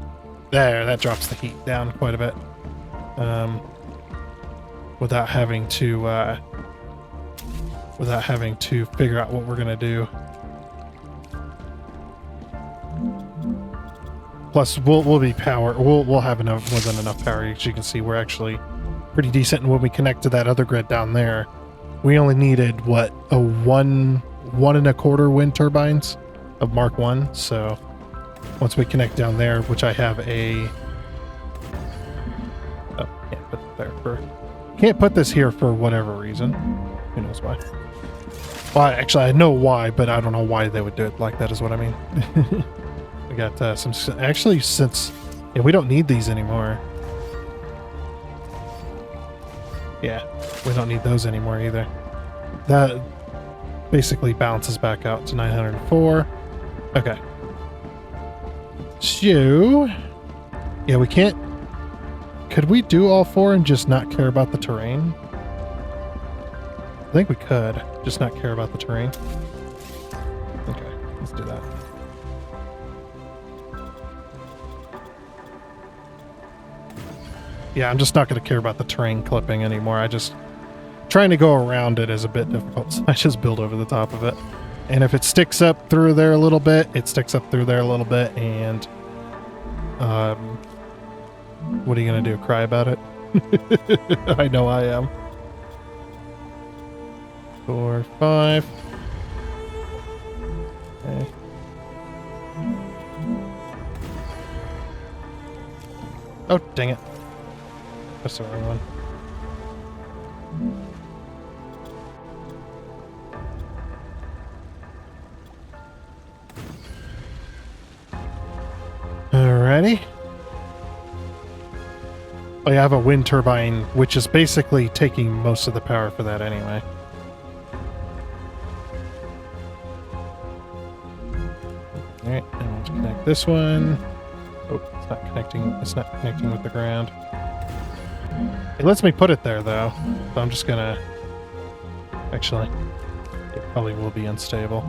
There, that drops the heat down quite a bit. Without having to figure out what we're gonna do. Plus, we'll be power. We'll have more than enough power. As you can see, we're actually pretty decent. And when we connect to that other grid down there, we only needed what, a 1 1.25 wind turbines of Mark 1. So once we connect down there, which I have can't put it there can't put this here for whatever reason. Who knows why? Well, actually, I know why, but I don't know why they would do it like that is what I mean. We got some, actually, since, yeah, we don't need these anymore. Yeah, we don't need those anymore either. That basically bounces back out to 904. Okay. So, yeah, we can't. Could we do all 4 and just not care about the terrain? I think we could, just not care about the terrain. Okay, let's do that. Yeah, I'm just not going to care about the terrain clipping anymore. I just trying to go around it is a bit difficult, so I just build over the top of it. And if it sticks up through there a little bit, it sticks up through there a little bit, and what are you gonna do? Cry about it? I know I am. 4, 5. Okay. Oh, dang it. That's the wrong one. Alrighty. Oh, yeah, I have a wind turbine, which is basically taking most of the power for that anyway. Alright, and let's connect this one. Oh, it's not connecting. It's not connecting with the ground. It lets me put it there, though. So I'm just gonna... Actually, it probably will be unstable.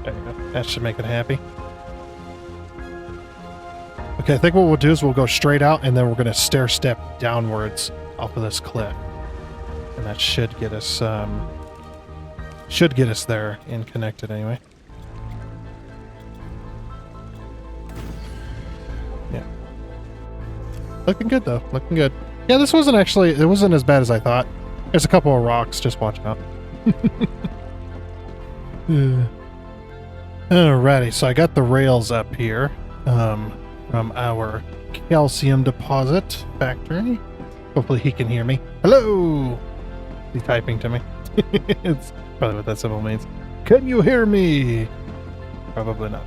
There you go. That should make it happy. Okay, I think what we'll do is we'll go straight out, and then we're gonna stair step downwards off of this cliff. And that should get us, there and connected anyway. Yeah. Looking good, though. Looking good. Yeah, this wasn't actually... It wasn't as bad as I thought. There's a couple of rocks. Just watch out. Alrighty, so I got the rails up here from our calcium deposit factory. Hopefully he can hear me. Hello! He's typing to me. It's probably what that symbol means. Can you hear me? Probably not.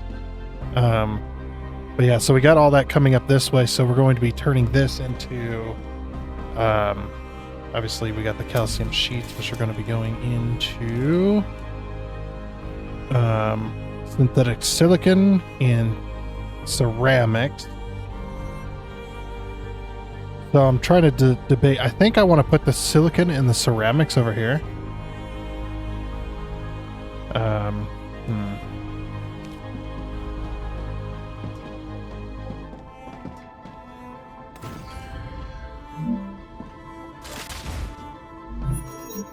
But yeah, so we got all that coming up this way, so we're going to be turning this into... obviously we got the calcium sheets, which are going to be going into... synthetic silicon and ceramics. So I'm trying to debate. I think I want to put the silicon and the ceramics over here.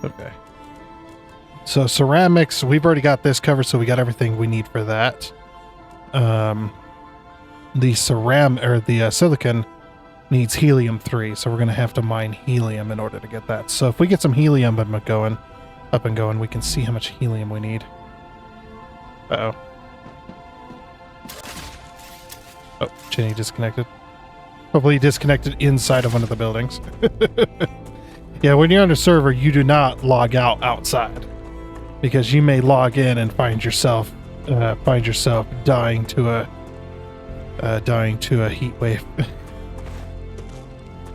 Okay. So ceramics, we've already got this covered, so we got everything we need for that. The silicon needs helium-3, so we're going to have to mine helium in order to get that. So if we get some helium up and going, we can see how much helium we need. Uh-oh. Oh, Chinny disconnected. Hopefully he disconnected inside of one of the buildings. Yeah, when you're on a server, you do not log out outside, because you may log in and find yourself dying to a heat wave.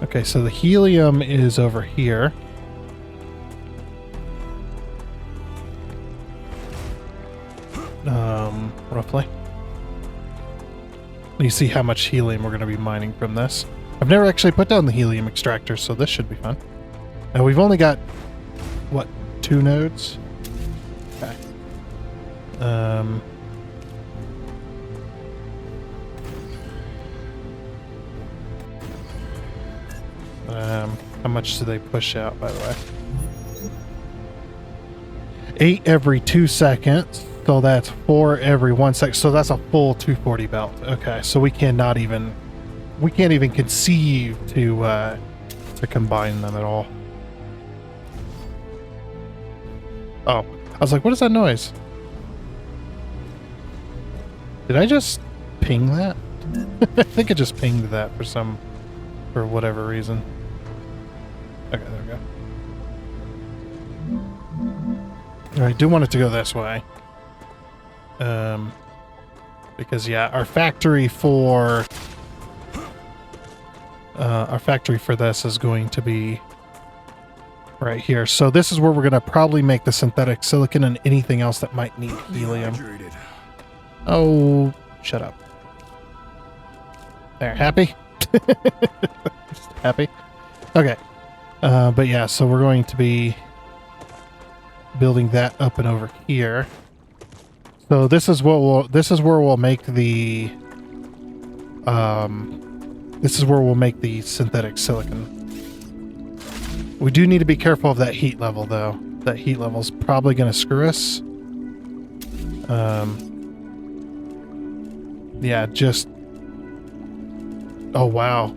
Okay, so the helium is over here. Roughly. You see how much helium we're going to be mining from this. I've never actually put down the helium extractor, so this should be fun. Now we've only got, what, 2 nodes? Okay. How much do they push out, by the way? 8 every 2 seconds. So that's 4 every 1 second. So that's a full 240 belt. Okay, so we can't even conceive to combine them at all. Oh, I was like, what is that noise? Did I just ping that? I think I just pinged that for whatever reason. Okay, there we go. I do want it to go this way. Because yeah, our factory for this is going to be right here. So this is where we're going to probably make the synthetic silicon and anything else that might need helium. Oh, shut up. There, happy? Just happy? Okay. But yeah, so we're going to be building that up and over here. So this is where we'll make the synthetic silicon. We do need to be careful of that heat level, though. That heat level's probably going to screw us. Yeah, just... Oh, wow.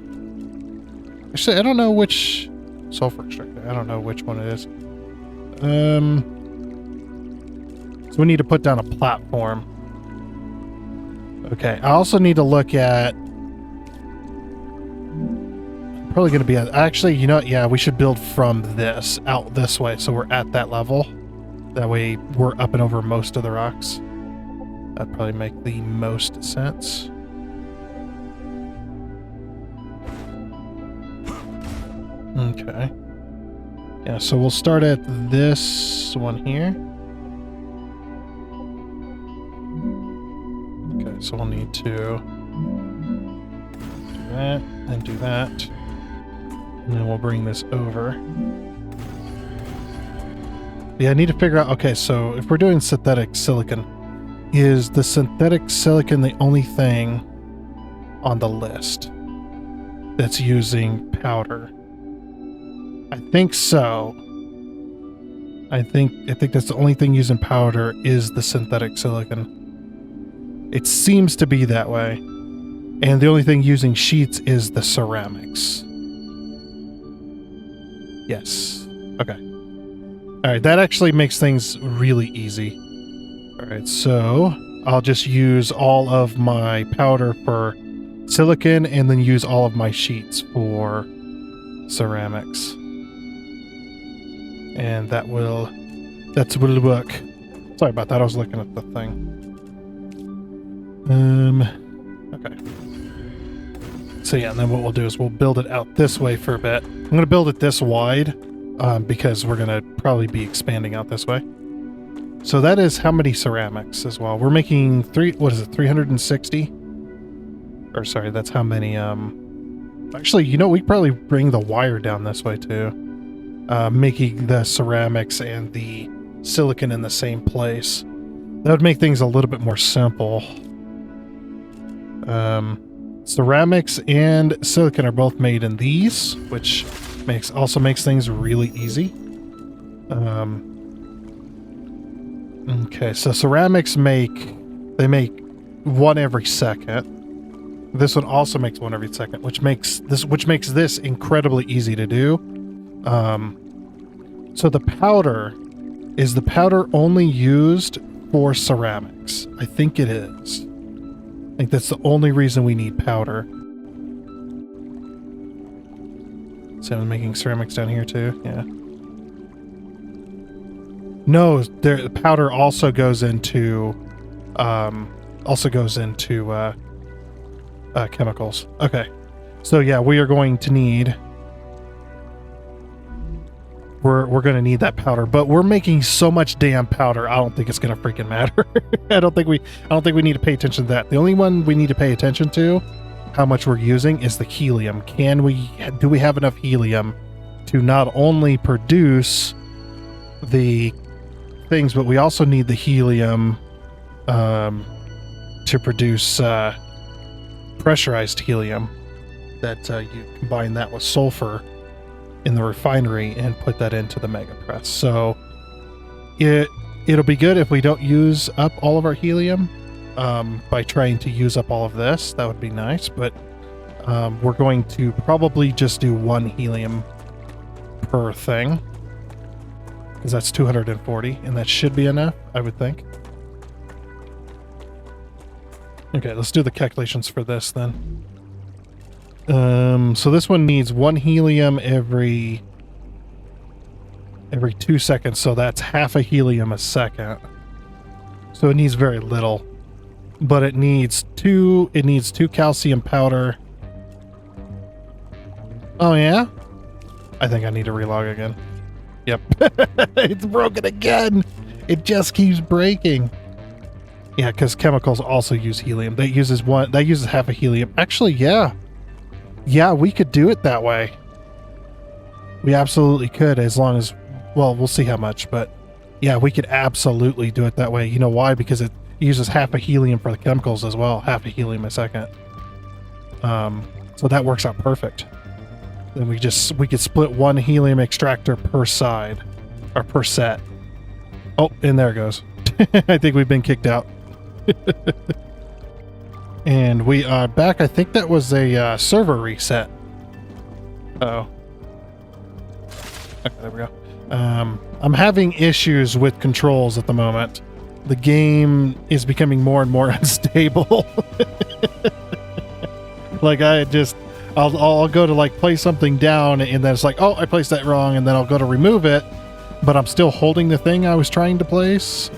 Actually, I don't know which... Sulfur extractor. I don't know which one it is. So we need to put down a platform. Okay, I also need to look at... Probably going to be... Actually, you know what? Yeah, we should build from this out this way, so we're at that level. That way, we're up and over most of the rocks. That'd probably make the most sense. Okay. Yeah, so we'll start at this one here. Okay, so we'll need to do that and do that. And then we'll bring this over. Yeah, I need to figure out... Okay, so if we're doing synthetic silicon, is the synthetic silicon the only thing on the list that's using powder? I think so. I think that's the only thing using powder is the synthetic silicon. It seems to be that way. And the only thing using sheets is the ceramics. Yes. Okay. Alright, that actually makes things really easy. Alright, so I'll just use all of my powder for silicon and then use all of my sheets for ceramics. And that's will work. Sorry about that, I was looking at the thing. Okay. So yeah, and then what we'll do is we'll build it out this way for a bit. I'm going to build it this wide because we're going to probably be expanding out this way. So that is how many ceramics as well. We're making 360? Or sorry, that's how many, actually, you know, we could probably bring the wire down this way too. Making the ceramics and the silicon in the same place. That would make things a little bit more simple. Ceramics and silicon are both made in these, which also makes things really easy. Okay, so ceramics make one every second. This one also makes one every second, which makes this incredibly easy to do. So the powder only used for ceramics? I think it is. I think that's the only reason we need powder. So I'm making ceramics down here too. Yeah. No, the powder also goes into chemicals. Okay. So yeah, we are going to need. We're going to need that powder, but we're making so much damn powder. I don't think it's going to freaking matter. I don't think we need to pay attention to that. The only one we need to pay attention to, how much we're using, is the helium. Do we have enough helium to not only produce the things, but we also need the helium to produce pressurized helium. That you combine that with sulfur in the refinery and put that into the mega press. So it'll be good if we don't use up all of our helium by trying to use up all of this. That would be nice, but we're going to probably just do one helium per thing because that's 240 and that should be enough, I would think. Okay, let's do the calculations for this then. So this one needs one helium every 2 seconds, so that's half a helium a second. So it needs very little. But it needs two calcium powder. Oh yeah? I think I need to relog again. Yep. It's broken again. It just keeps breaking. Yeah, because chemicals also use helium. That uses half a helium. Actually, yeah. Yeah, we could do it that way. We absolutely could, as long as, well, we'll see how much, but yeah, we could absolutely do it that way. You know why? Because it uses half a helium for the chemicals as well, half a helium a second. So that works out perfect. then we could split one helium extractor per side, or per set. Oh, and there it goes. I think we've been kicked out. And we are back. I think that was a server reset. Uh-oh. Okay, there we go. I'm having issues with controls at the moment. The game is becoming more and more unstable. Like I'll go to like place something down, and then it's like, oh, I placed that wrong, and then I'll go to remove it, but I'm still holding the thing I was trying to place,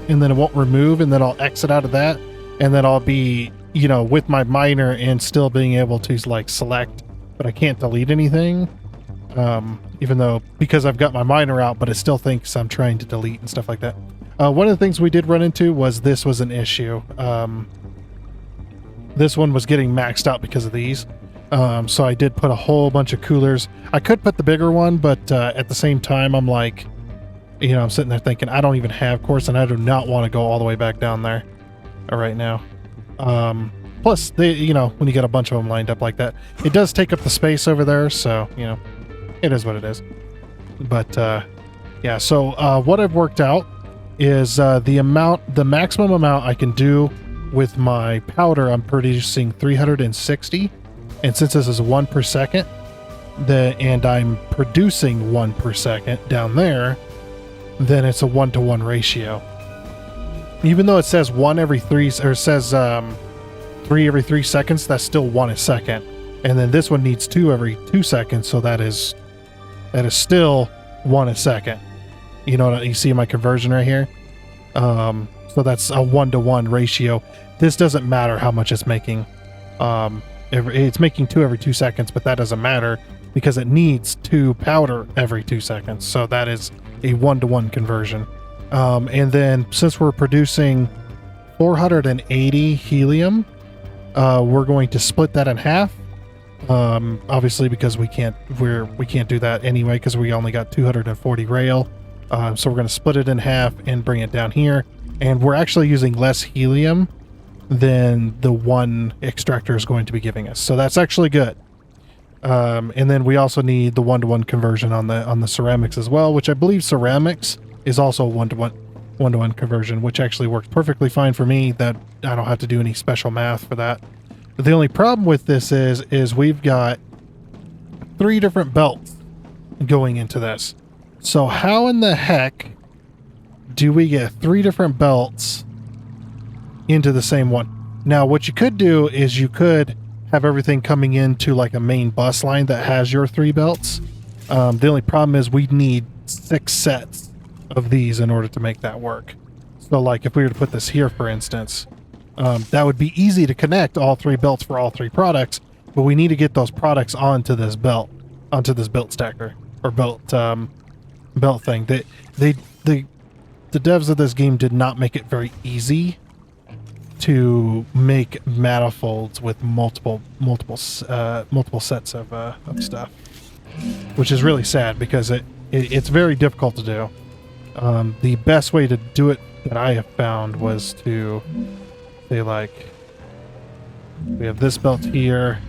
and then it won't remove, and then I'll exit out of that, and then I'll be, you know, with my miner and still being able to like select, but I can't delete anything. Even though, because I've got my miner out, but it still thinks I'm trying to delete and stuff like that. One of the things we did run into was this was an issue. This one was getting maxed out because of these. So I did put a whole bunch of coolers. I could put the bigger one, but at the same time, I'm like, you know, I'm sitting there thinking, I don't even have quartz, and I do not want to go all the way back down there right now. Plus, they, you know, when you get a bunch of them lined up like that, it does take up the space over there, so, you know, it is what it is. But, yeah, so what I've worked out is the maximum amount I can do with my powder. I'm producing 360, and since this is 1 per second, and I'm producing 1 per second down there, then it's a 1-to-1 ratio. Even though it says 1 every 3, or it says 3 every 3 seconds, that's still 1 a second. And then this one needs 2 every 2 seconds, so that is still 1 a second. You know, you see my conversion right here? So that's a 1-to-1 ratio. This doesn't matter how much it's making. It's making 2 every 2 seconds, but that doesn't matter because it needs 2 powder every 2 seconds. So that is a 1-to-1 conversion. And then since we're producing 480 helium, we're going to split that in half. Obviously because we can't do that anyway because we only got 240 rail. So we're going to split it in half and bring it down here. And we're actually using less helium than the one extractor is going to be giving us. So that's actually good. And then we also need the 1-to-1 conversion on the ceramics as well, which I believe ceramics is also 1-to-1 conversion, which actually works perfectly fine for me. That I don't have to do any special math for that. But the only problem with this is we've got 3 different belts going into this. So how in the heck do we get 3 different belts into the same one? Now, what you could do is you could have everything coming into like a main bus line that has your 3 belts. The only problem is we need 6 sets of these in order to make that work. So like if we were to put this here, for instance, that would be easy to connect all 3 belts for all 3 products, but we need to get those products onto this belt stacker or belt thing. The devs of this game did not make it very easy to make manifolds with multiple sets of stuff, which is really sad because it's very difficult to do. The best way to do it that I have found was to say, like, we have this belt here,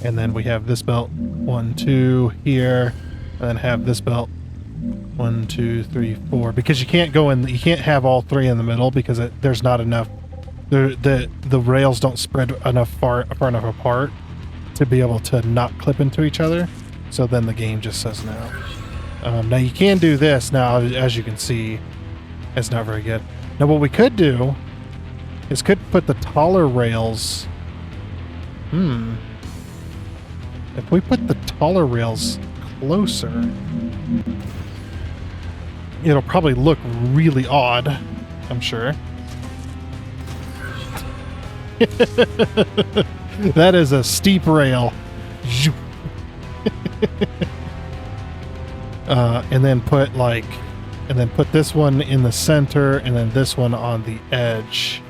and then we have this belt 1, 2 here, and then have this belt 1, 2, 3, 4, because you can't have all 3 in the middle because there's not enough. The rails don't spread far enough apart to be able to not clip into each other. So then the game just says no. Now you can do this. Now, as you can see, it's not very good. Now what we could do is put the taller rails. If we put the taller rails closer, it'll probably look really odd, I'm sure. That is a steep rail. And then put this one in the center and then this one on the edge.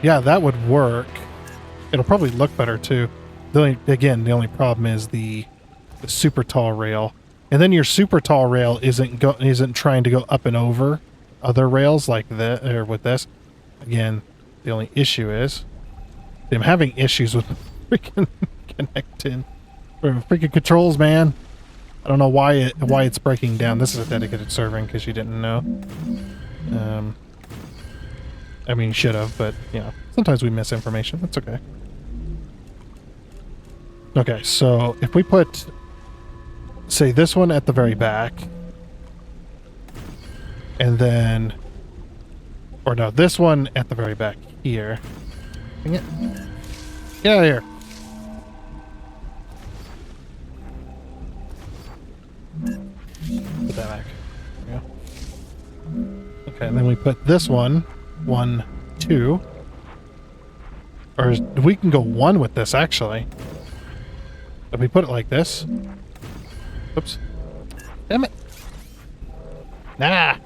Yeah, that would work. It'll probably look better too. The only problem is the super tall rail. And then your super tall rail isn't trying to go up and over other rails like that, or with this. Again, the only issue is I'm having issues with freaking connecting. Or freaking controls, man. I don't know why it's breaking down. This is a dedicated server in case you didn't know. I mean, you should have, but, you know, sometimes we miss information. That's okay. Okay, so if we put, say, this one at the very back, and then, or no, this one at the very back here. Dang it. Get out of here. Put that back. There we go. Okay, and then we put this one, 1, 2. Or we can go 1 with this, actually. If we put it like this. Oops. Damn it. Nah.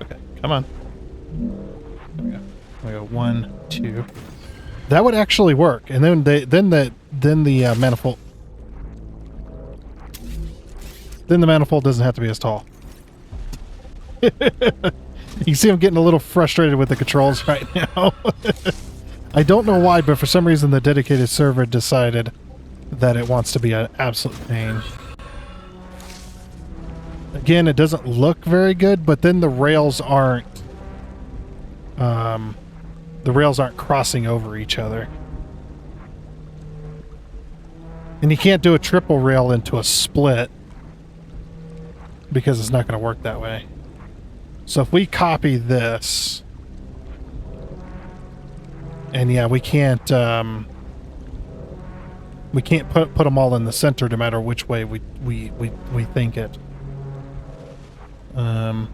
Okay, come on. There we go. We go 1, 2. That would actually work, and then the manifold. Then the manifold doesn't have to be as tall. You see I'm getting a little frustrated with the controls right now. I don't know why, but for some reason the dedicated server decided that it wants to be an absolute pain. Again, it doesn't look very good, but then the rails aren't crossing over each other. And you can't do a triple rail into a split because it's not going to work that way. So if we copy this, and yeah, we can't put them all in the center no matter which way we think it. I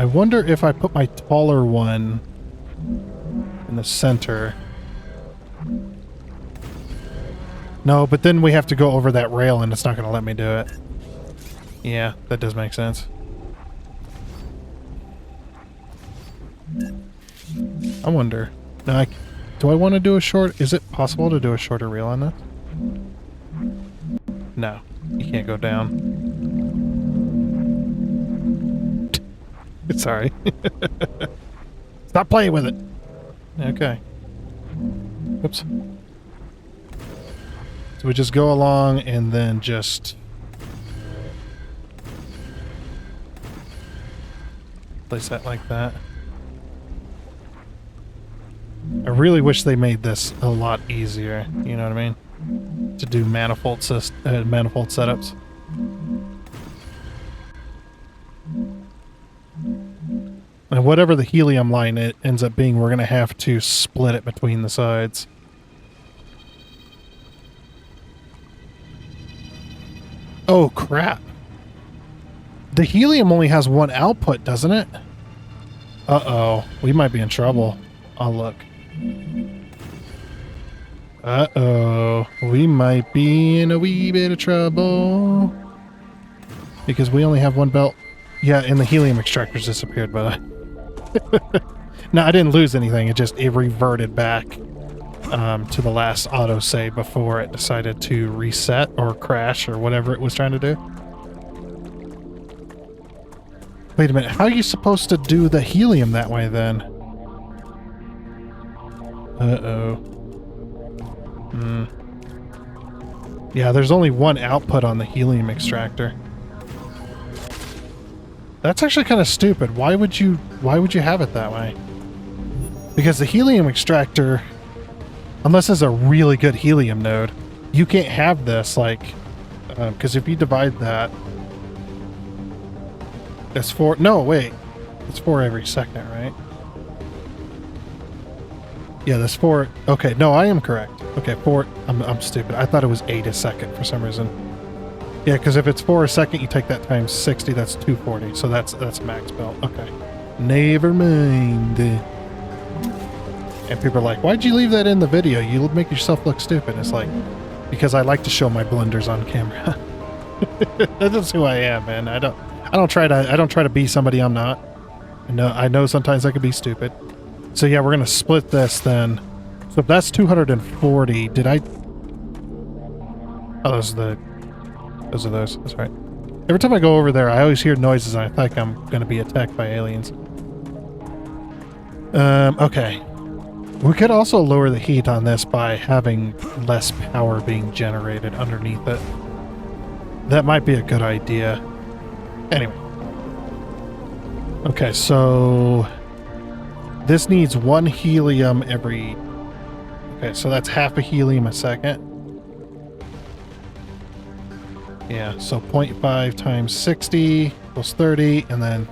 wonder if I put my taller one in the center. No, but then we have to go over that rail and it's not going to let me do it. Yeah, that does make sense. I wonder. Now, do I want to do a short? Is it possible to do a shorter reel on this? No, you can't go down. Sorry. Stop playing with it. Okay. Oops. So we just go along and then just place that like that. I really wish they made this a lot easier, you know what I mean? To do manifold setups. And whatever the helium line it ends up being, we're going to have to split it between the sides. Oh, crap. The helium only has one output, doesn't it? Uh-oh. We might be in trouble. I'll look. Uh-oh. We might be in a wee bit of trouble. Because we only have one belt. Yeah, and the helium extractors disappeared, by the way. No, I didn't lose anything. It reverted back to the last autosave before it decided to reset or crash or whatever it was trying to do. Wait a minute. How are you supposed to do the helium that way then? Uh-oh. Yeah, there's only one output on the helium extractor. That's actually kind of stupid. Why would you have it that way? Because the helium extractor, unless it's a really good helium node, you can't have this, like, because if you divide that, that's 4, no, wait, it's 4 every second, right? Yeah, that's 4, okay, no, I am correct. Okay, 4, I'm stupid. I thought it was 8 a second for some reason. Yeah, because if it's 4 a second, you take that times 60, that's 240. So that's max belt. Okay. Never mind. And people are like, why'd you leave that in the video? You make yourself look stupid. It's like, because I like to show my blunders on camera. That's who I am, man. I don't try to be somebody I'm not. I know sometimes I could be stupid. So yeah, we're gonna split this then. So if that's 240, did I? Oh, those are those. That's right. Every time I go over there, I always hear noises and I think I'm going to be attacked by aliens. Okay. We could also lower the heat on this by having less power being generated underneath it. That might be a good idea. Anyway. Okay, so this needs 1 helium every... Okay, so that's half a helium a second. Yeah, so 0.5 times 60 equals 30, and then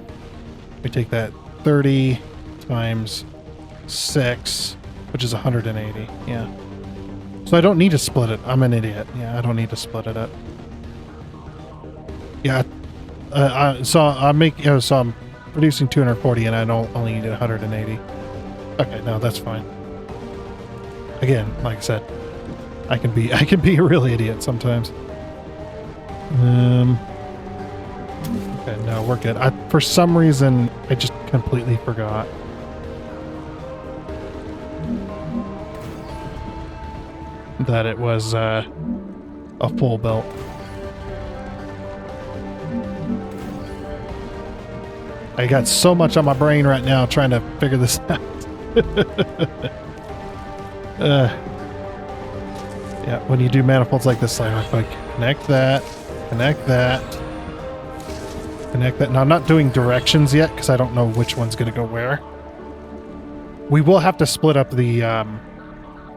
we take that 30 times 6, which is 180. Yeah. So I don't need to split it. I'm an idiot. Yeah, I don't need to split it up. Yeah. So I'm producing 240, and I don't only need 180. Okay, no, that's fine. Again, like I said, I can be a real idiot sometimes. Okay, no, we're good. For some reason, I just completely forgot. That it was a full belt. I got so much on my brain right now trying to figure this out. Yeah, when you do manifolds like this, like connect that, connect that, connect that. Now I'm not doing directions yet because I don't know which one's going to go where. We will have to split up the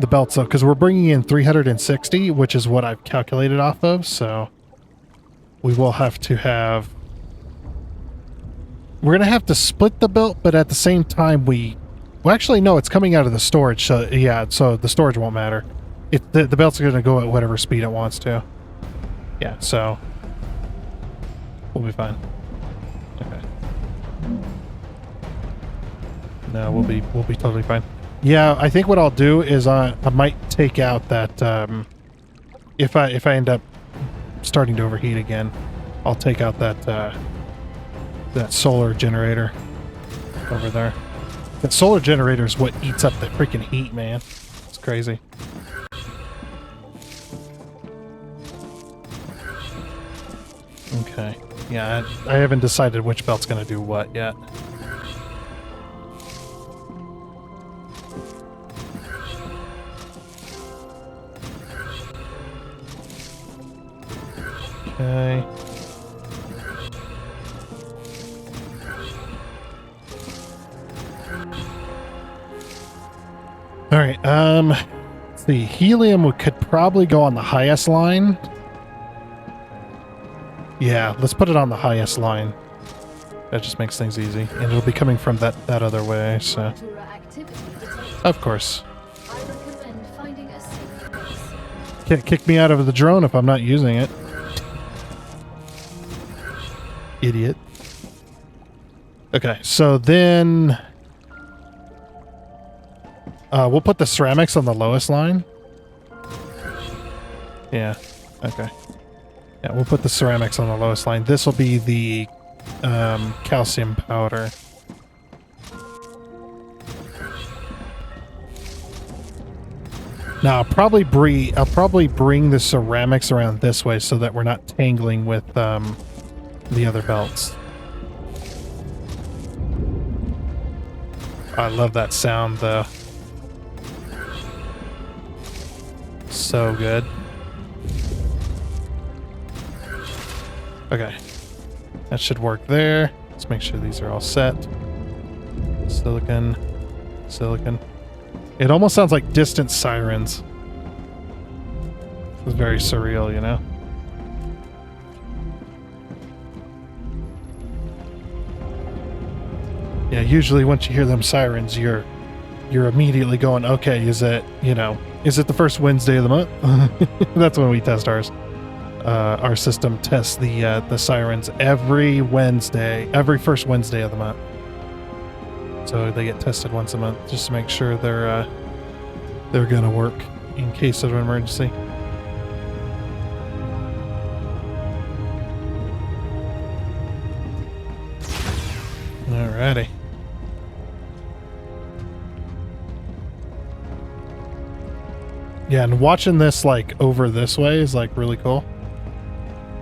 belts though, because we're bringing in 360, which is what I've calculated off of. So we will have to have. We're going to have to split the belt, but at the same time well, actually, no, it's coming out of the storage. So yeah, so the storage won't matter. The belt's going to go at whatever speed it wants to. Yeah, so we'll be fine. Okay. No, we'll be totally fine. Yeah, I think what I'll do is I might take out that if I end up starting to overheat again, I'll take out that solar generator over there. That solar generator is what eats up the freaking heat, man. It's crazy. Okay. Yeah, I haven't decided which belt's going to do what yet. Okay. All right, let's see. Helium could probably go on the highest line. Yeah, let's put it on the highest line. That just makes things easy. And it'll be coming from that other way, so... Of course. Can't kick me out of the drone if I'm not using it. Idiot. Okay, so then... we'll put the ceramics on the lowest line. Yeah, okay. Yeah, we'll put the ceramics on the lowest line. This will be the calcium powder. Now, I'll probably bring the ceramics around this way so that we're not tangling with the other belts. I love that sound, though. So good. Okay. That should work there. Let's make sure these are all set. Silicon. Silicon. It almost sounds like distant sirens. It's very surreal, you know? Yeah, usually once you hear them sirens, you're immediately going, okay, is it the first Wednesday of the month? That's when we test ours. Our system tests the sirens every Wednesday, every first Wednesday of the month. So they get tested once a month just to make sure they're gonna work in case of an emergency. Alrighty. Yeah, and watching this like over this way is like really cool.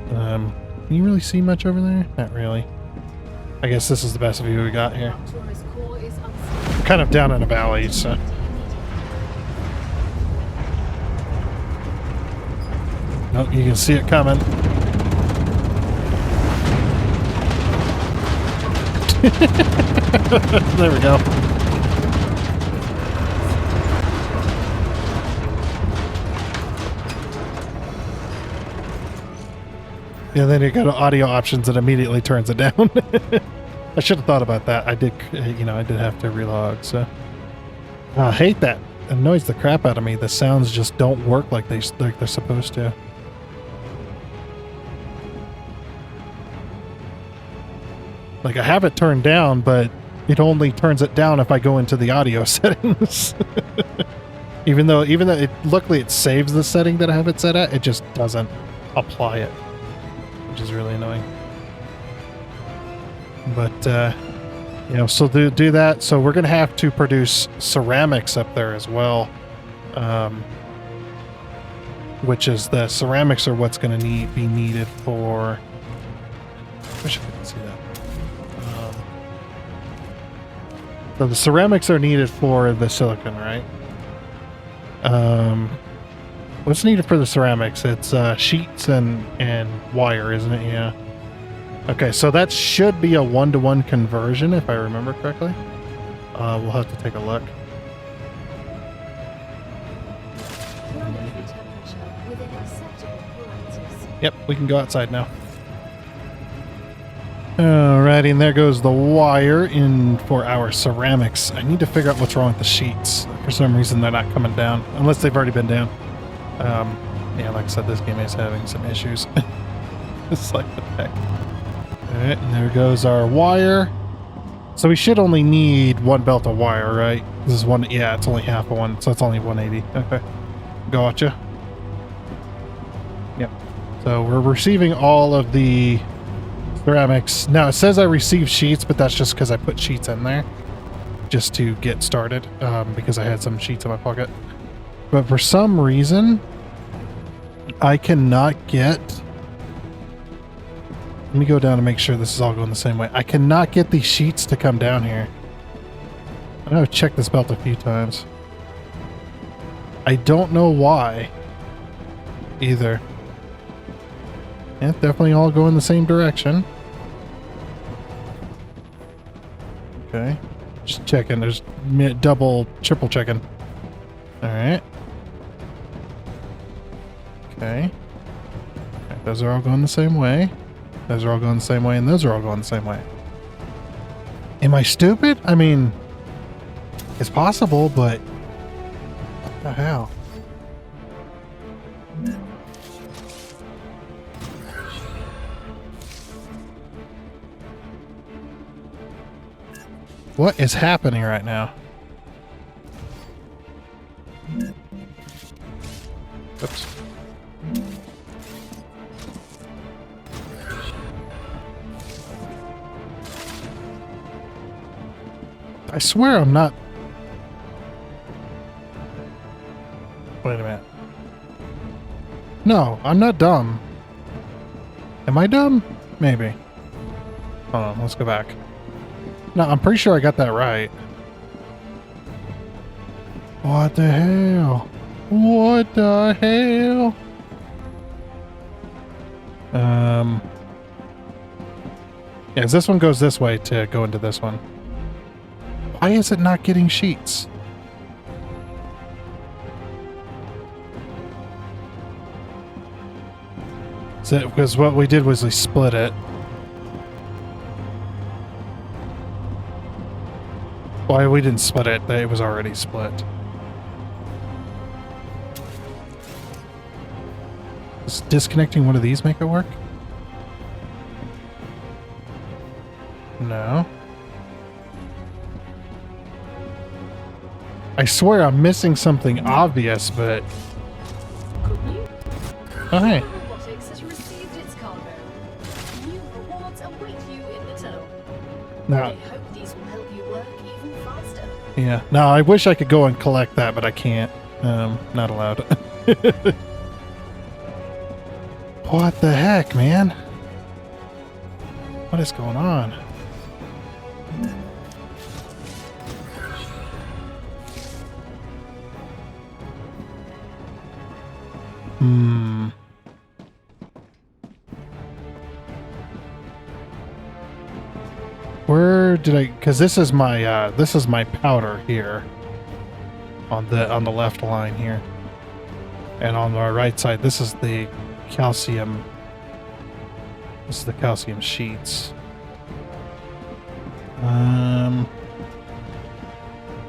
Can you really see much over there? Not really. I guess this is the best view we got here. We're kind of down in a valley, so. Oh, you can see it coming. There we go. Yeah, then you go to audio options and immediately turns it down. I should have thought about that. I did, you know, I did have to relog, so. I hate that. It annoys the crap out of me. The sounds just don't work like they're supposed to. Like, I have it turned down, but it only turns it down if I go into the audio settings. even though luckily it saves the setting that I have it set at, it just doesn't apply it, which is really annoying. But, you know, so do that. So we're going to have to produce ceramics up there as well. Which is the ceramics are what's going to be needed for... I wish I could see that. So the ceramics are needed for the silicon, right? What's needed for the ceramics? It's sheets and wire, isn't it? Yeah. Okay, so that should be a 1-to-1 conversion, if I remember correctly. We'll have to take a look. Yep, we can go outside now. Alrighty, and there goes the wire in for our ceramics. I need to figure out what's wrong with the sheets. For some reason, they're not coming down, unless they've already been down. Yeah, like I said, this game is having some issues. It's like the heck. Alright, and there goes our wire. So we should only need one belt of wire, right? This is one, yeah, it's only half of one, so it's only 180. Okay. Gotcha. Yep. So we're receiving all of the ceramics. Now it says I received sheets, but that's just because I put sheets in there just to get started, because I had some sheets in my pocket. But for some reason, I cannot get... Let me go down and make sure this is all going the same way. I cannot get these sheets to come down here. I know I've checked this belt a few times. I don't know why either. Yeah, definitely all go in the same direction. Okay. Just checking. There's triple checking. Alright. Okay. Those are all going the same way. Those are all going the same way, and those are all going the same way. Am I stupid? I mean, it's possible, but what the hell? What is happening right now? Oops. I swear I'm not... Wait a minute. No, I'm not dumb. Am I dumb? Maybe. Hold on, let's go back. No, I'm pretty sure I got that right. What the hell? What the hell? Yeah, this one goes this way to go into this one. Why is it not getting sheets? So, because what we did was we split it. Why we didn't split it? It was already split. Does disconnecting one of these make it work? No. I swear I'm missing something obvious, but... Oh, hey. Robotics has received its cargo. New rewards await you in the tunnel. No. I hope these will help you work even faster. Yeah. No, I wish I could go and collect that, but I can't. Not allowed. What the heck, man? What is going on? Hmm. Where did I? Because this is my powder here. On the left line here, and on the right side, this is the calcium. This is the calcium sheets.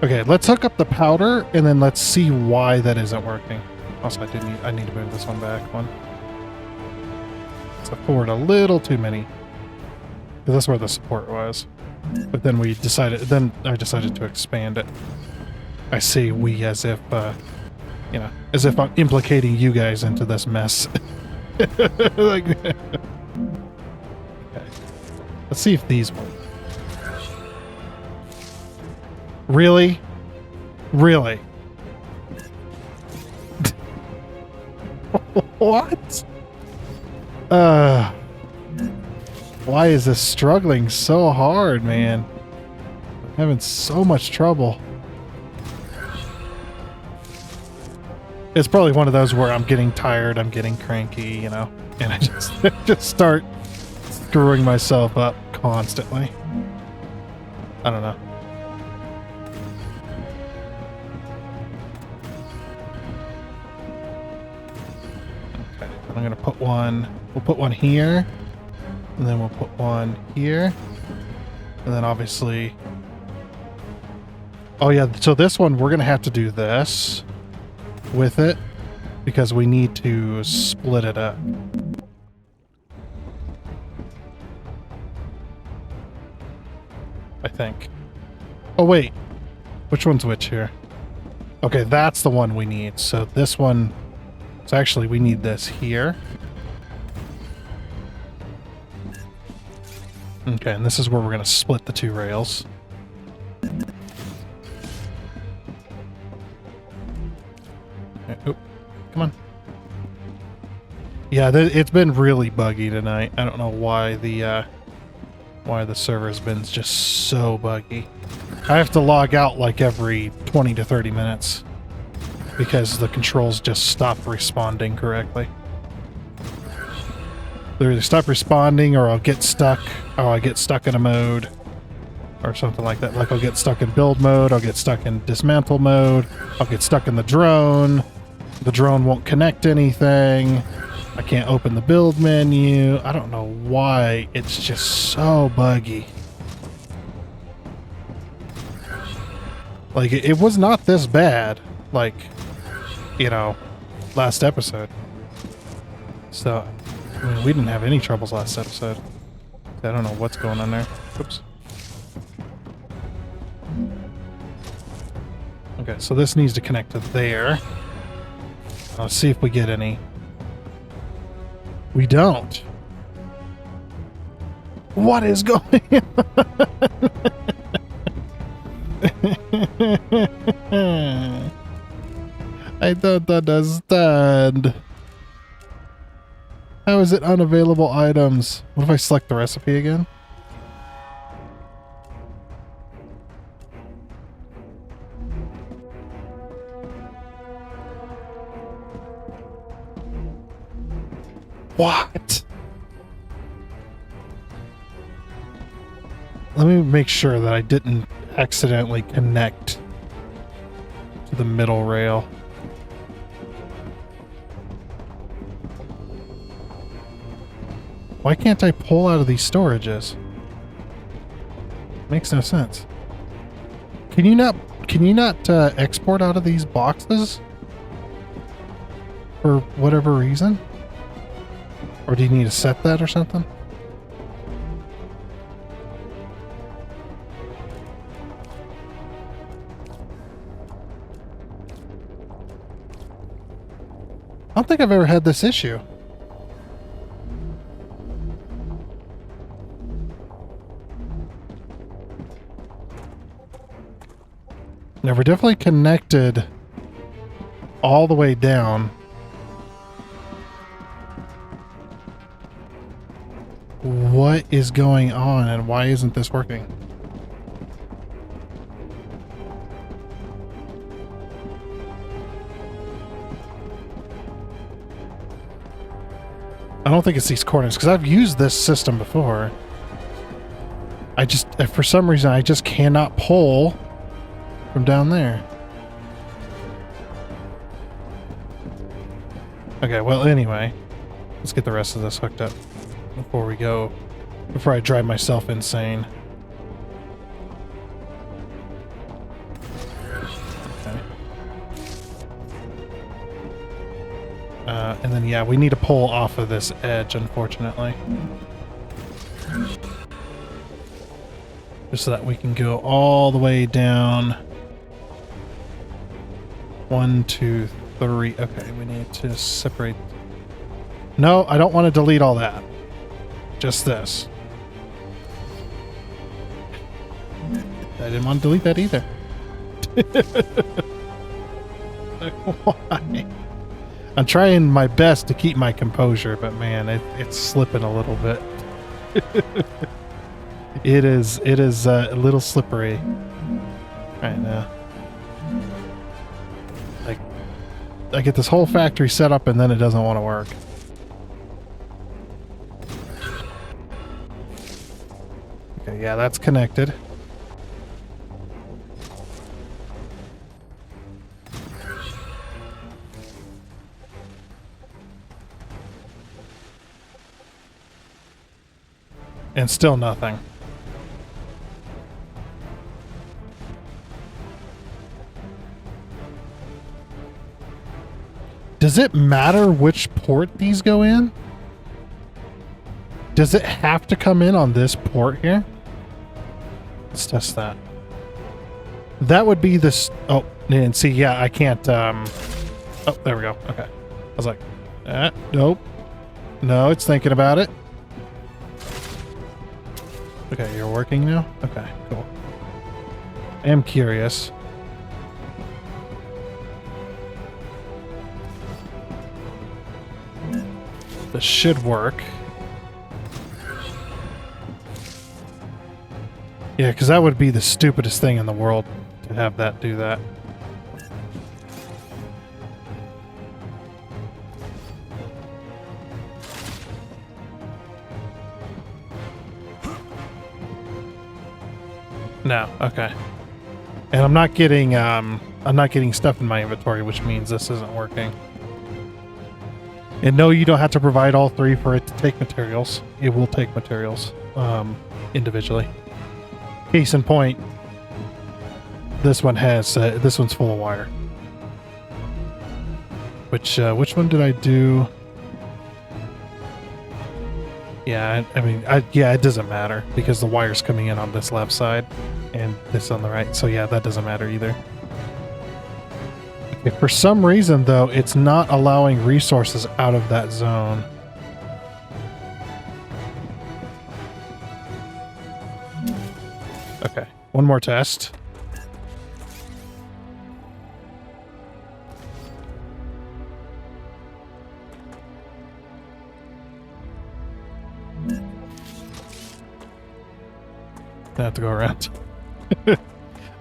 Okay, let's hook up the powder, and then let's see why that isn't working. Also, I need to move this one back one. Let's afford a little too many. Because that's where the support was. But then I decided to expand it. I say we as if, as if I'm implicating you guys into this mess. Like, okay. Let's see if these work. Really? Really? What? Why is this struggling so hard, man? I'm having so much trouble. It's probably one of those where I'm getting tired, I'm getting cranky, and I just start screwing myself up constantly. I don't know. Okay, I'm gonna put one. We'll put one here, and then we'll put one here, and then obviously. Oh yeah, so this one we're gonna have to do this with it because we need to split it up. I think. Oh wait, which one's which here? Okay, that's the one we need. So this one, so actually we need this here. Okay, and this is where we're gonna split the two rails. Oh, come on. Yeah, it's been really buggy tonight. I don't know why the server's been just so buggy. I have to log out like every 20 to 30 minutes because the controls just stop responding correctly. They either stop responding or I'll get stuck. Oh, I get stuck in a mode or something like that. Like I'll get stuck in build mode, I'll get stuck in dismantle mode, I'll get stuck in the drone. The drone won't connect anything. I can't open the build menu. I don't know why. It's just so buggy. Like, it was not this bad. Like, last episode. So, I mean, we didn't have any troubles last episode. I don't know what's going on there. Oops. Okay, so this needs to connect to there. Let's see if we get any. We don't. What is going on? I don't understand. How is it unavailable items? What if I select the recipe again? What? Let me make sure that I didn't accidentally connect to the middle rail. Why can't I pull out of these storages? Makes no sense. Can you not export out of these boxes? For whatever reason? Or do you need to set that or something? I don't think I've ever had this issue. Now we're definitely connected all the way down. What is going on and why isn't this working? I don't think it's these corners, because I've used this system before. I just, for some reason, I just cannot pull from down there. Okay, well, anyway, let's get the rest of this hooked up before I drive myself insane. Okay. And then, yeah, we need to pull off of this edge, unfortunately. Just so that we can go all the way down. 1, 2, 3. Okay, we need to separate. No, I don't want to delete all that. Just this. I didn't want to delete that either. Why? I'm trying my best to keep my composure, but man, it's slipping a little bit. It is a little slippery right now. Like, I get this whole factory set up and then it doesn't want to work. Okay, yeah, that's connected. And still nothing. Does it matter which port these go in? Does it have to come in on this port here? Let's test that. That would be this. Oh, and see, yeah, I can't. Oh, there we go. Okay. I was like, nope. No, it's thinking about it. Okay, you're working now? Okay, cool. I am curious. This should work. Yeah, because that would be the stupidest thing in the world to have that do that. No, okay. And I'm not getting stuff in my inventory, which means this isn't working. And no, you don't have to provide all three for it to take materials. It will take materials individually. Case in point, this one has this one's full of wire. Which one did I do? Yeah, I mean, yeah, it doesn't matter because the wire's coming in on this left side and this on the right. So yeah, that doesn't matter either. Okay, for some reason though, it's not allowing resources out of that zone. Okay, one more test. I have to go around.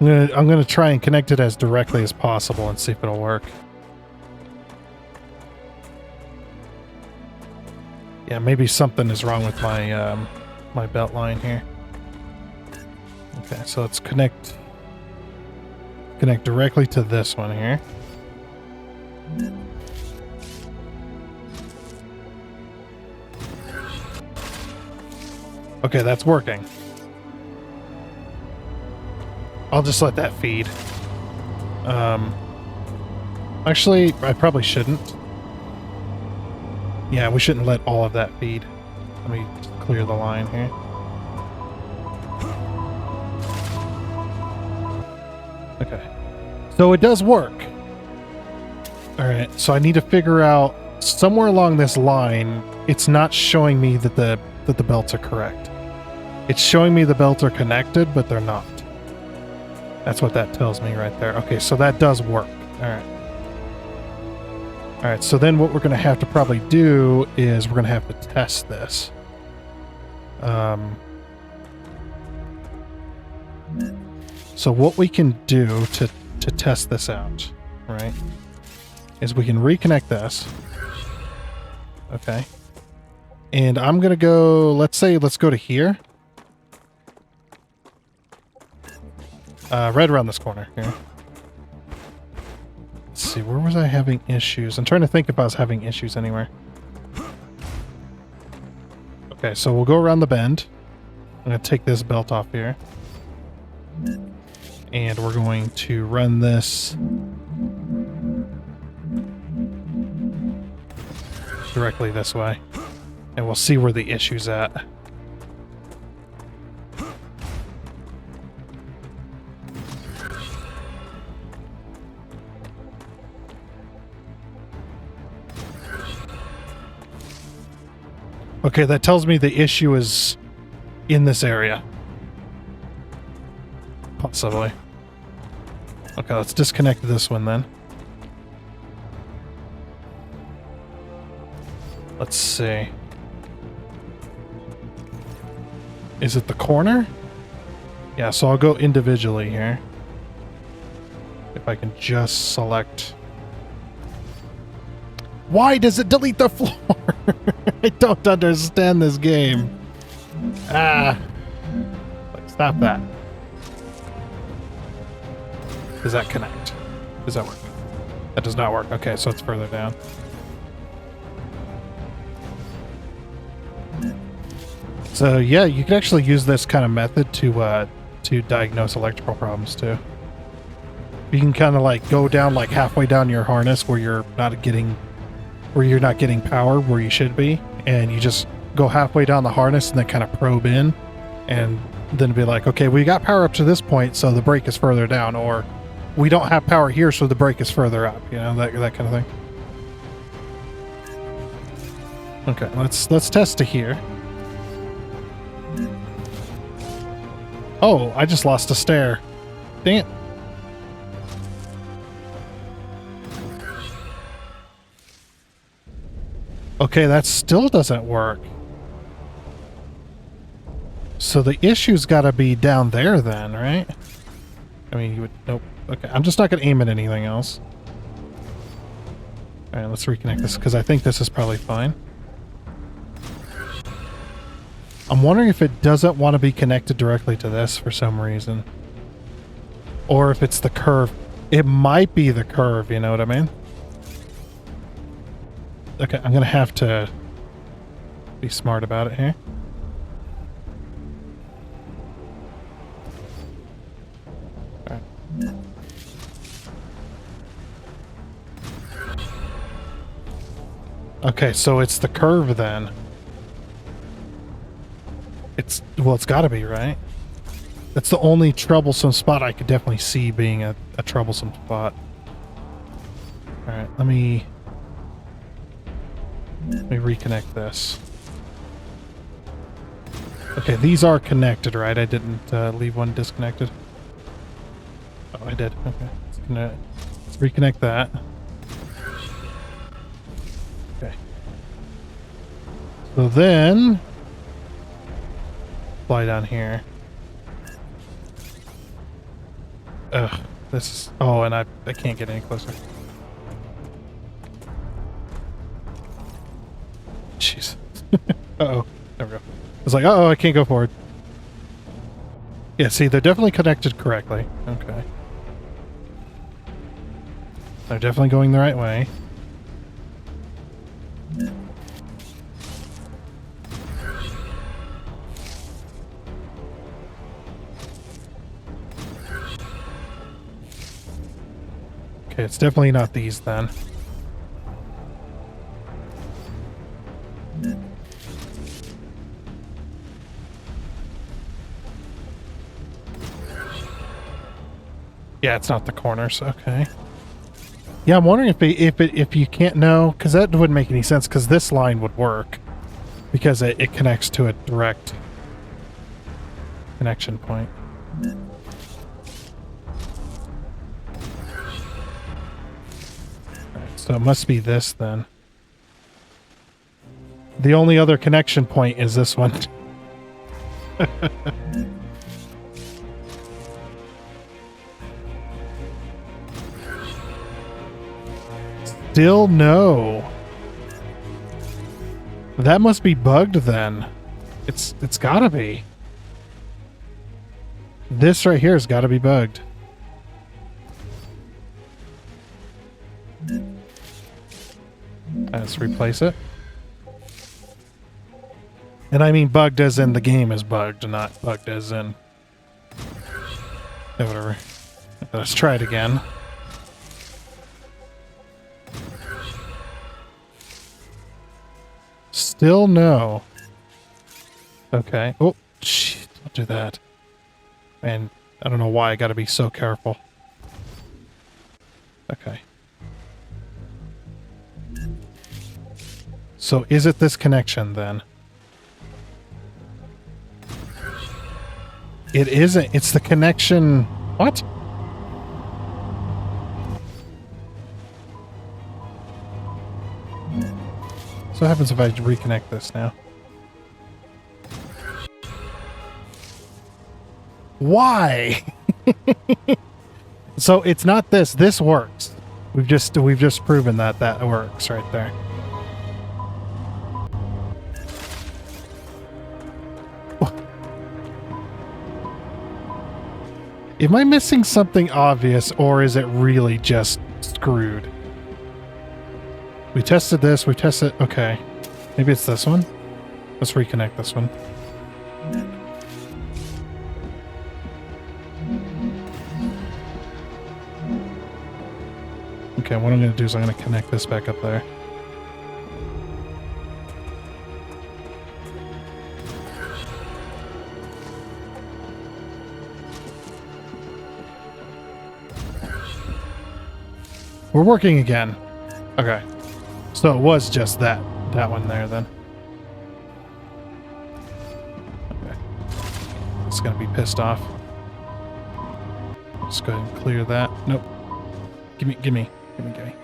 I'm gonna try and connect it as directly as possible and see if it'll work. Yeah, maybe something is wrong with my my belt line here. Okay, so let's connect directly to this one here. Okay, that's working. I'll just let that feed. Actually, I probably shouldn't. Yeah, we shouldn't let all of that feed. Let me just clear the line here. Okay. So it does work. Alright, so I need to figure out somewhere along this line, it's not showing me that the belts are correct. It's showing me the belts are connected, but they're not. That's what that tells me right there. Okay, so that does work. Alright. Alright, so then what we're going to have to probably do is we're going to have to test this. So what we can do to test this out, right, is we can reconnect this. Okay. And I'm going to go, let's go to here. Right around this corner here. Let's see, where was I having issues? I'm trying to think if I was having issues anywhere. Okay, so we'll go around the bend. I'm going to take this belt off here. And we're going to run this directly this way. And we'll see where the issue's at. Okay, that tells me the issue is in this area. Possibly. Okay, let's disconnect this one then. Let's see. Is it the corner? Yeah, so I'll go individually here. If I can just select... Why does it delete the floor? I don't understand this game. Ah. Stop that. Does that connect? Does that work? That does not work. Okay, so it's further down. So yeah, you can actually use this kind of method to diagnose electrical problems too. You can kind of like go down like halfway down your harness where you're not getting power where you should be, and you just go halfway down the harness and then kind of probe in, and then be like, okay, we got power up to this point, so the break is further down, or we don't have power here, so the break is further up. You know, that kind of thing. Okay, let's test to here. Oh, I just lost a stair. Dang it. Okay, that still doesn't work. So the issue's got to be down there then, right? I mean, you would... Nope. Okay, I'm just not going to aim at anything else. Alright, let's reconnect this, because I think this is probably fine. I'm wondering if it doesn't want to be connected directly to this for some reason. Or if it's the curve. It might be the curve, you know what I mean? Okay, I'm going to have to be smart about it here. Alright. Okay, so it's the curve then. Well, it's gotta be, right? That's the only troublesome spot I could definitely see being a troublesome spot. Alright, let me reconnect this. Okay, these are connected, right? I didn't leave one disconnected. Oh, I did. Okay, let's reconnect that. Okay. So then... fly down here. Ugh, this is... Oh, and I can't get any closer. Jeez. Uh-oh. There we go. I was like, uh-oh, I can't go forward. Yeah, see, they're definitely connected correctly. Okay. They're definitely going the right way. Okay, it's definitely not these then. Yeah, it's not the corners. Okay. Yeah, I'm wondering if you can't know, because that wouldn't make any sense, because this line would work because it connects to a direct connection point. So it must be this then. The only other connection point is this one. Still no. That must be bugged then. It's gotta be. This right here has gotta be bugged. Let's replace it. And I mean bugged as in the game is bugged, not bugged as in... Yeah, whatever. Let's try it again. Still no. Okay. Oh, shit. Don't do that. Man, I don't know why I gotta be so careful. Okay. So is it this connection then? It isn't. It's the connection... What? So what happens if I reconnect this now? Why? So it's not this. This works. We've just proven that that works right there. Am I missing something obvious, or is it really just screwed? We tested this, we tested... Okay. Maybe it's this one? Let's reconnect this one. Okay, what I'm going to do is I'm going to connect this back up there. We're working again. Okay. So it was just that one there then. Okay. It's gonna be pissed off. Let's go ahead and clear that. Nope. Gimme. Okay.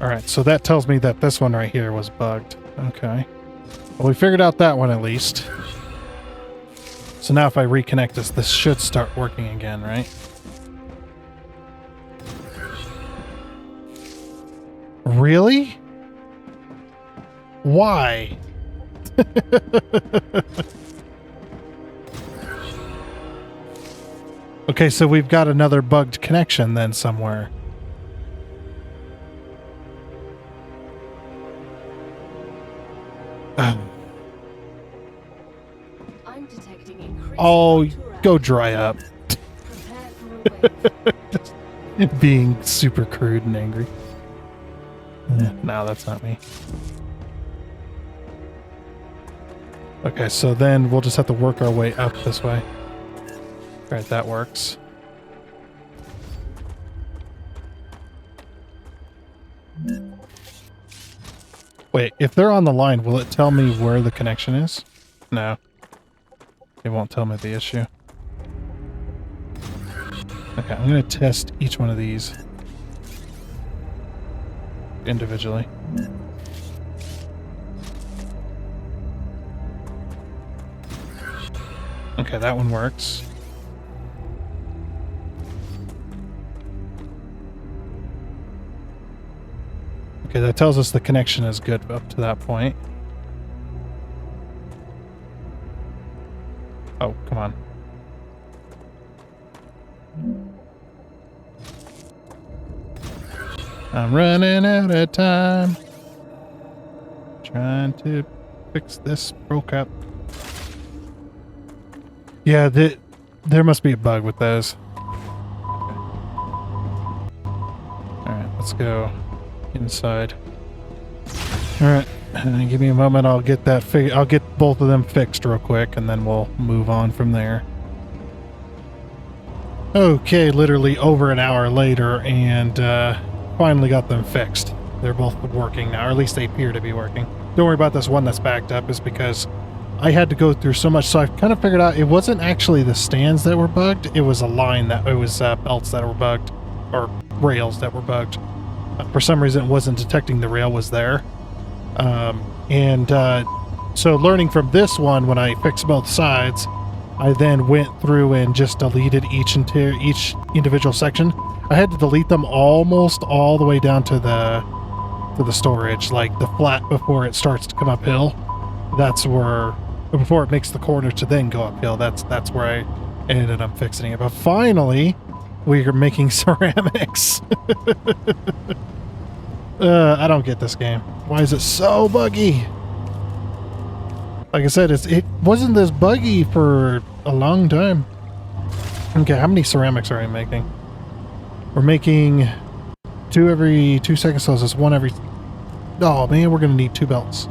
Alright, so that tells me that this one right here was bugged. Okay. Well, we figured out that one at least. So now if I reconnect this should start working again, right? Really? Why? Okay, so we've got another bugged connection then somewhere. I'm detecting increased Oh, cultural go dry up. Prepare for a wave. Being super crude and angry. No, that's not me. Okay, so then we'll just have to work our way up this way. Alright, that works. Wait, if they're on the line, will it tell me where the connection is? No. It won't tell me the issue. Okay, I'm going to test each one of these individually. Okay, that one works. Okay, that tells us the connection is good up to that point. Oh, come on. I'm running out of time. Trying to fix this broke up. Yeah, there must be a bug with those. Alright, let's go inside. Alright, give me a moment. I'll get that I'll get both of them fixed real quick, and then we'll move on from there. Okay, literally over an hour later, and finally got them fixed. They're both working now, or at least they appear to be working. Don't worry about this one that's backed up, is because I had to go through so much, so I kind of figured out it wasn't actually the stands that were bugged, it was a line that, it was belts that were bugged, or rails that were bugged. For some reason it wasn't detecting the rail was there. So learning from this one, when I fixed both sides, I then went through and just deleted each individual section. I had to delete them almost all the way down to the to the storage, like the flat before it starts to come uphill. That's where, before it makes the corner to then go uphill, that's where I ended up fixing it. But finally, we are making ceramics. I don't get this game. Why is it so buggy? Like I said, it wasn't this buggy for a long time. Okay, how many ceramics are we making? We're making 2 every 2 seconds, so it's 1 every... Oh man, we're gonna need 2 belts.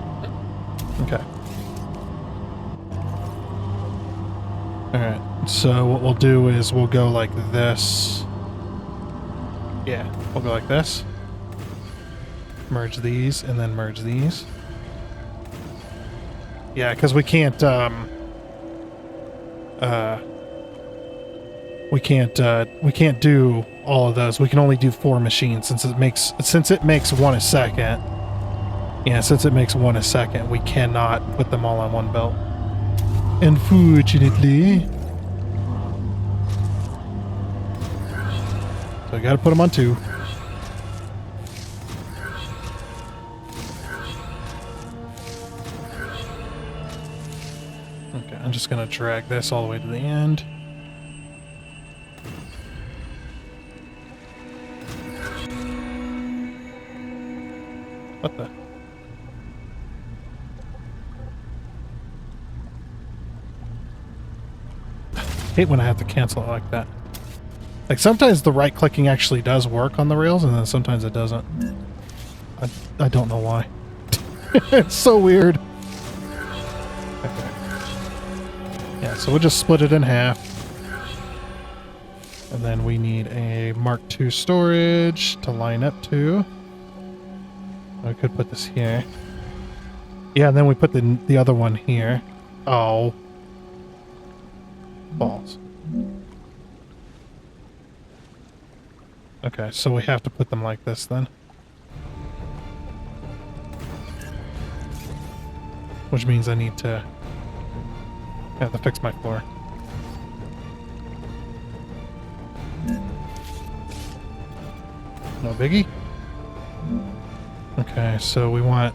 Okay. Alright, so what we'll do is we'll go like this. Yeah, we'll go like this. Merge these, and then merge these. Yeah, because we can't, we can't do all of those. We can only do 4 machines since it makes 1 a second. Yeah, since it makes 1 a second, we cannot put them all on 1 belt. Unfortunately. So we gotta put them on 2. Okay, I'm just gonna drag this all the way to the end. What the? I hate when I have to cancel it like that. Like sometimes the right clicking actually does work on the rails, and then sometimes it doesn't. I don't know why. It's so weird. Okay. Yeah, so we'll just split it in half. And then we need a Mark II storage to line up to. I could put this here. Yeah, and then we put the other one here. Oh. Balls. Okay, so we have to put them like this then. Which means I need to have to fix my floor. No biggie. Okay, so we want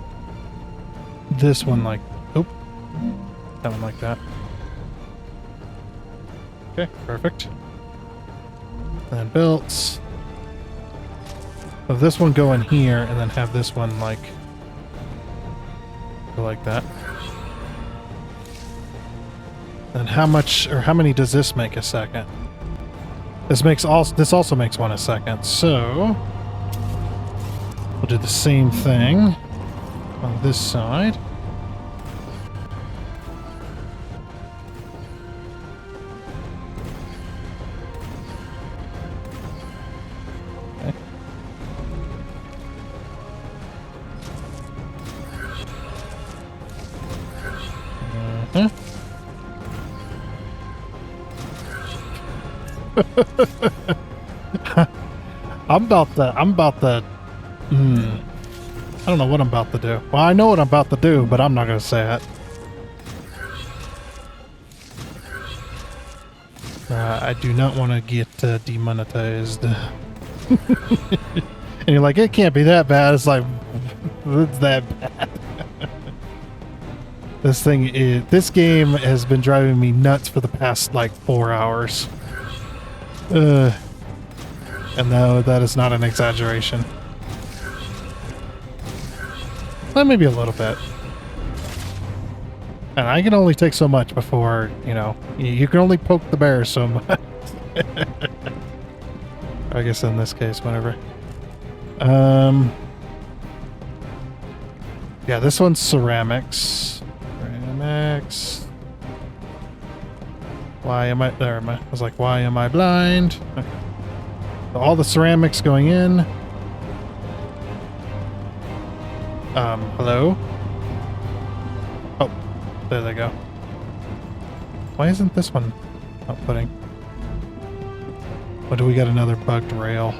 this one like, oh, that one like that. Okay, perfect. And then belts. Have this one go in here, and then have this one like go like that. And how much or how many does this make a second? This also makes 1 a second, so we'll do the same thing on this side. Okay. I'm about the I don't know what I'm about to do. Well, I know what I'm about to do, but I'm not going to say it. I do not want to get demonetized. And you're like, it can't be that bad. It's like, it's that bad. This game has been driving me nuts for the past like 4 hours. And no, that is not an exaggeration. Well, maybe a little bit. And I can only take so much before, you know, you can only poke the bear so much. I guess in this case, whatever. Yeah, this one's ceramics. Ceramics. Why am I... There am I. I was like, why am I blind? Okay. So all the ceramics going in. Hello? Oh, there they go. Why isn't this one outputting? Or do we got another bugged rail?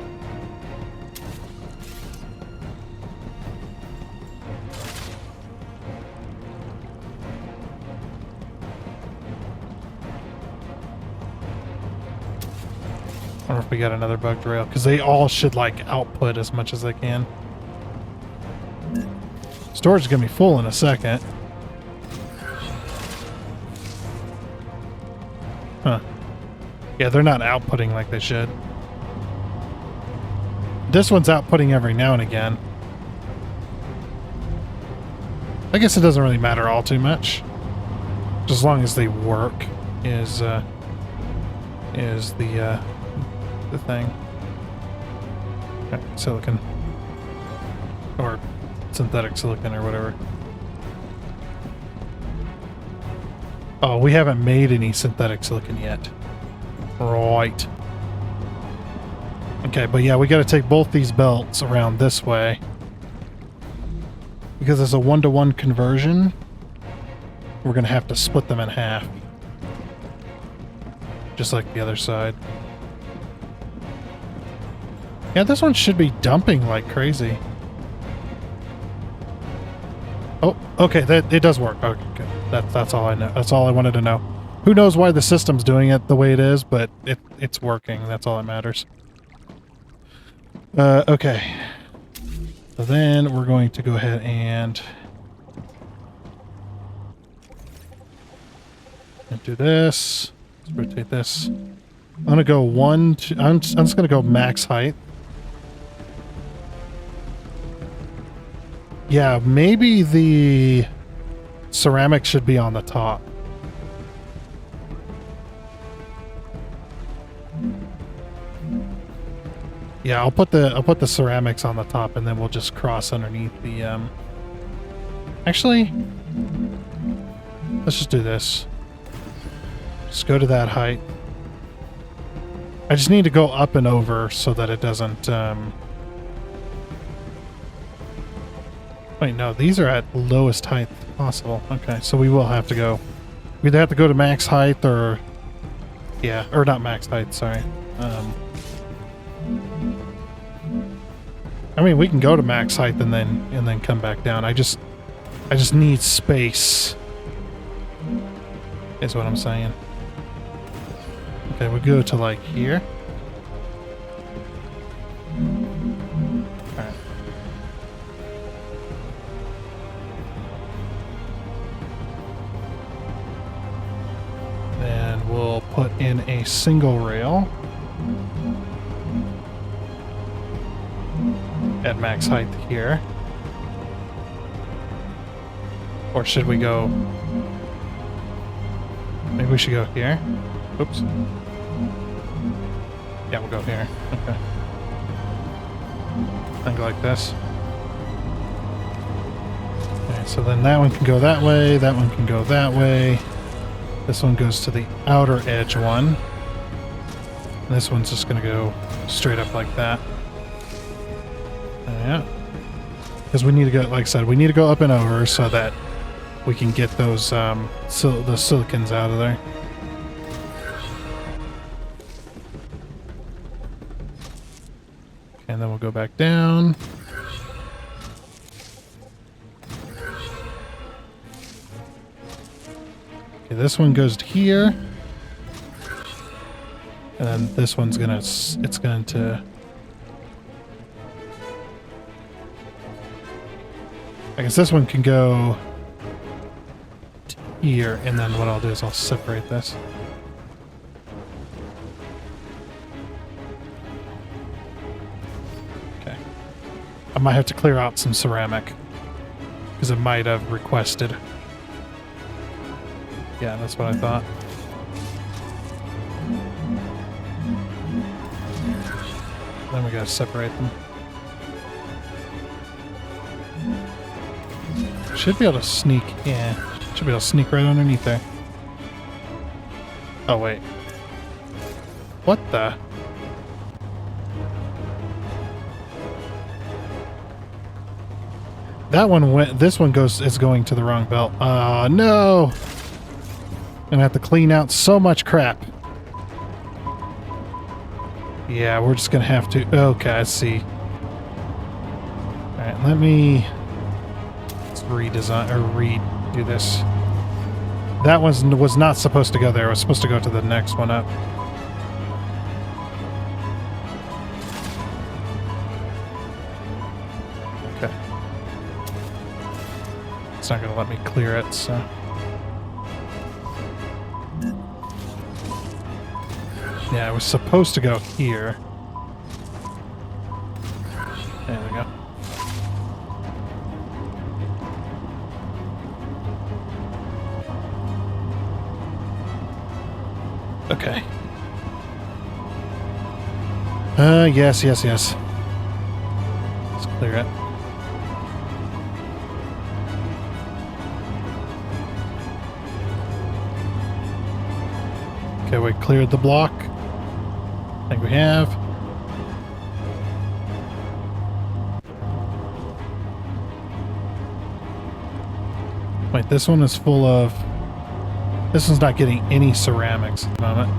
I wonder if we got another bugged rail, because they all should like output as much as they can. Storage is going to be full in a second. Huh. Yeah, they're not outputting like they should. This one's outputting every now and again. I guess it doesn't really matter all too much. Just as long as they work is the thing. Okay, silicon. Or synthetic silicon or whatever. Oh, we haven't made any synthetic silicon yet. Right. Okay, but yeah, we got to take both these belts around this way. Because it's a 1-to-1 conversion, we're going to have to split them in half. Just like the other side. Yeah, this one should be dumping like crazy. Oh, okay, it does work. Okay, good. That's all I know. That's all I wanted to know. Who knows why the system's doing it the way it is, but it's working. That's all that matters. Okay. So then we're going to go ahead and do this. Let's rotate this. I'm going to go I'm just going to go max height. Yeah, maybe the ceramic should be on the top. Yeah, I'll put the ceramics on the top, and then we'll just cross underneath the. Actually, let's just do this. Just go to that height. I just need to go up and over so that it doesn't. Wait, no, these are at lowest height possible. Okay, so we will have to go. We either have to go to max height or. Yeah, or not max height. Sorry. I mean, we can go to max height and then come back down. I just need space. Is what I'm saying. Okay, we go to like here. Alright. Then we'll put in a single rail. At max height here. Or should we go... Maybe we should go here. Oops. Yeah, we'll go here. Okay. Think like this. Okay, so then that one can go that way, that one can go that way. This one goes to the outer edge one. And this one's just gonna go straight up like that. Yeah, because we need to go, like I said, we need to go up and over so that we can get those the silicons out of there. And then we'll go back down. Okay, this one goes to here, and then this one's it's going to. I guess this one can go to here, and then what I'll do is I'll separate this. Okay. I might have to clear out some ceramic, because it might have requested. Yeah, that's what I thought. Then we gotta separate them. Should be able to sneak, yeah. Should be able to sneak right underneath there. Oh, wait. What the? That one went, this one is going to the wrong belt. No! I'm gonna have to clean out so much crap. Yeah, we're just gonna have to, okay, I see. Alright, let me... redesign or redo this. That one was not supposed to go there. It was supposed to go to the next one up. Okay. it's not going to let me clear it, so... Yeah, I was supposed to go here. There we go. Okay. Yes. Let's clear it. Okay, we cleared the block. I think we have. Wait, this one is full of... This one's not getting any ceramics at the moment.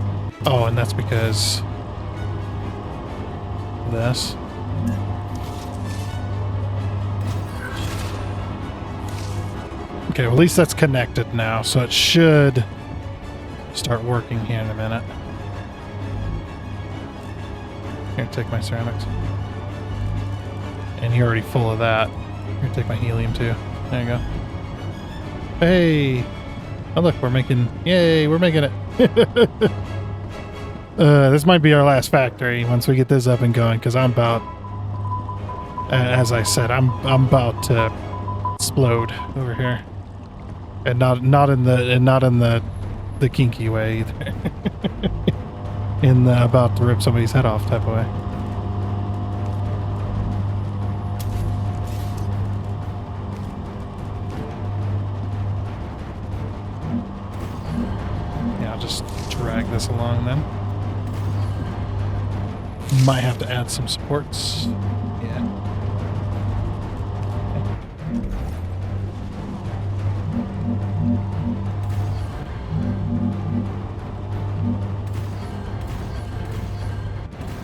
Oh, and that's because... of this. Okay, well, at least that's connected now, so it should start working here in a minute. Here, take my ceramics. And you're already full of that. Here, take my helium too. There you go. Hey! Oh look, we're making... Yay, we're making it! This might be our last factory once we get this up and going, because I'm about... as I said, I'm about to explode over here. And not in the kinky way either. In the about to rip somebody's head off type of way. Yeah, I'll just drag this along then. Might have to add some supports. Yeah.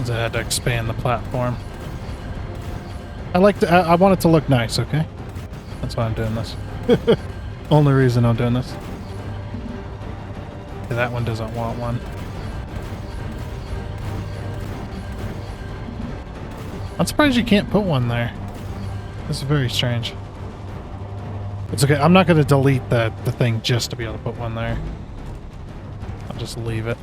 I had to expand the platform. I want it to look nice, okay? That's why I'm doing this. Only reason I'm doing this. Okay, that one doesn't want one. I'm surprised you can't put one there. This is very strange. It's okay, I'm not going to delete the thing just to be able to put one there. I'll just leave it.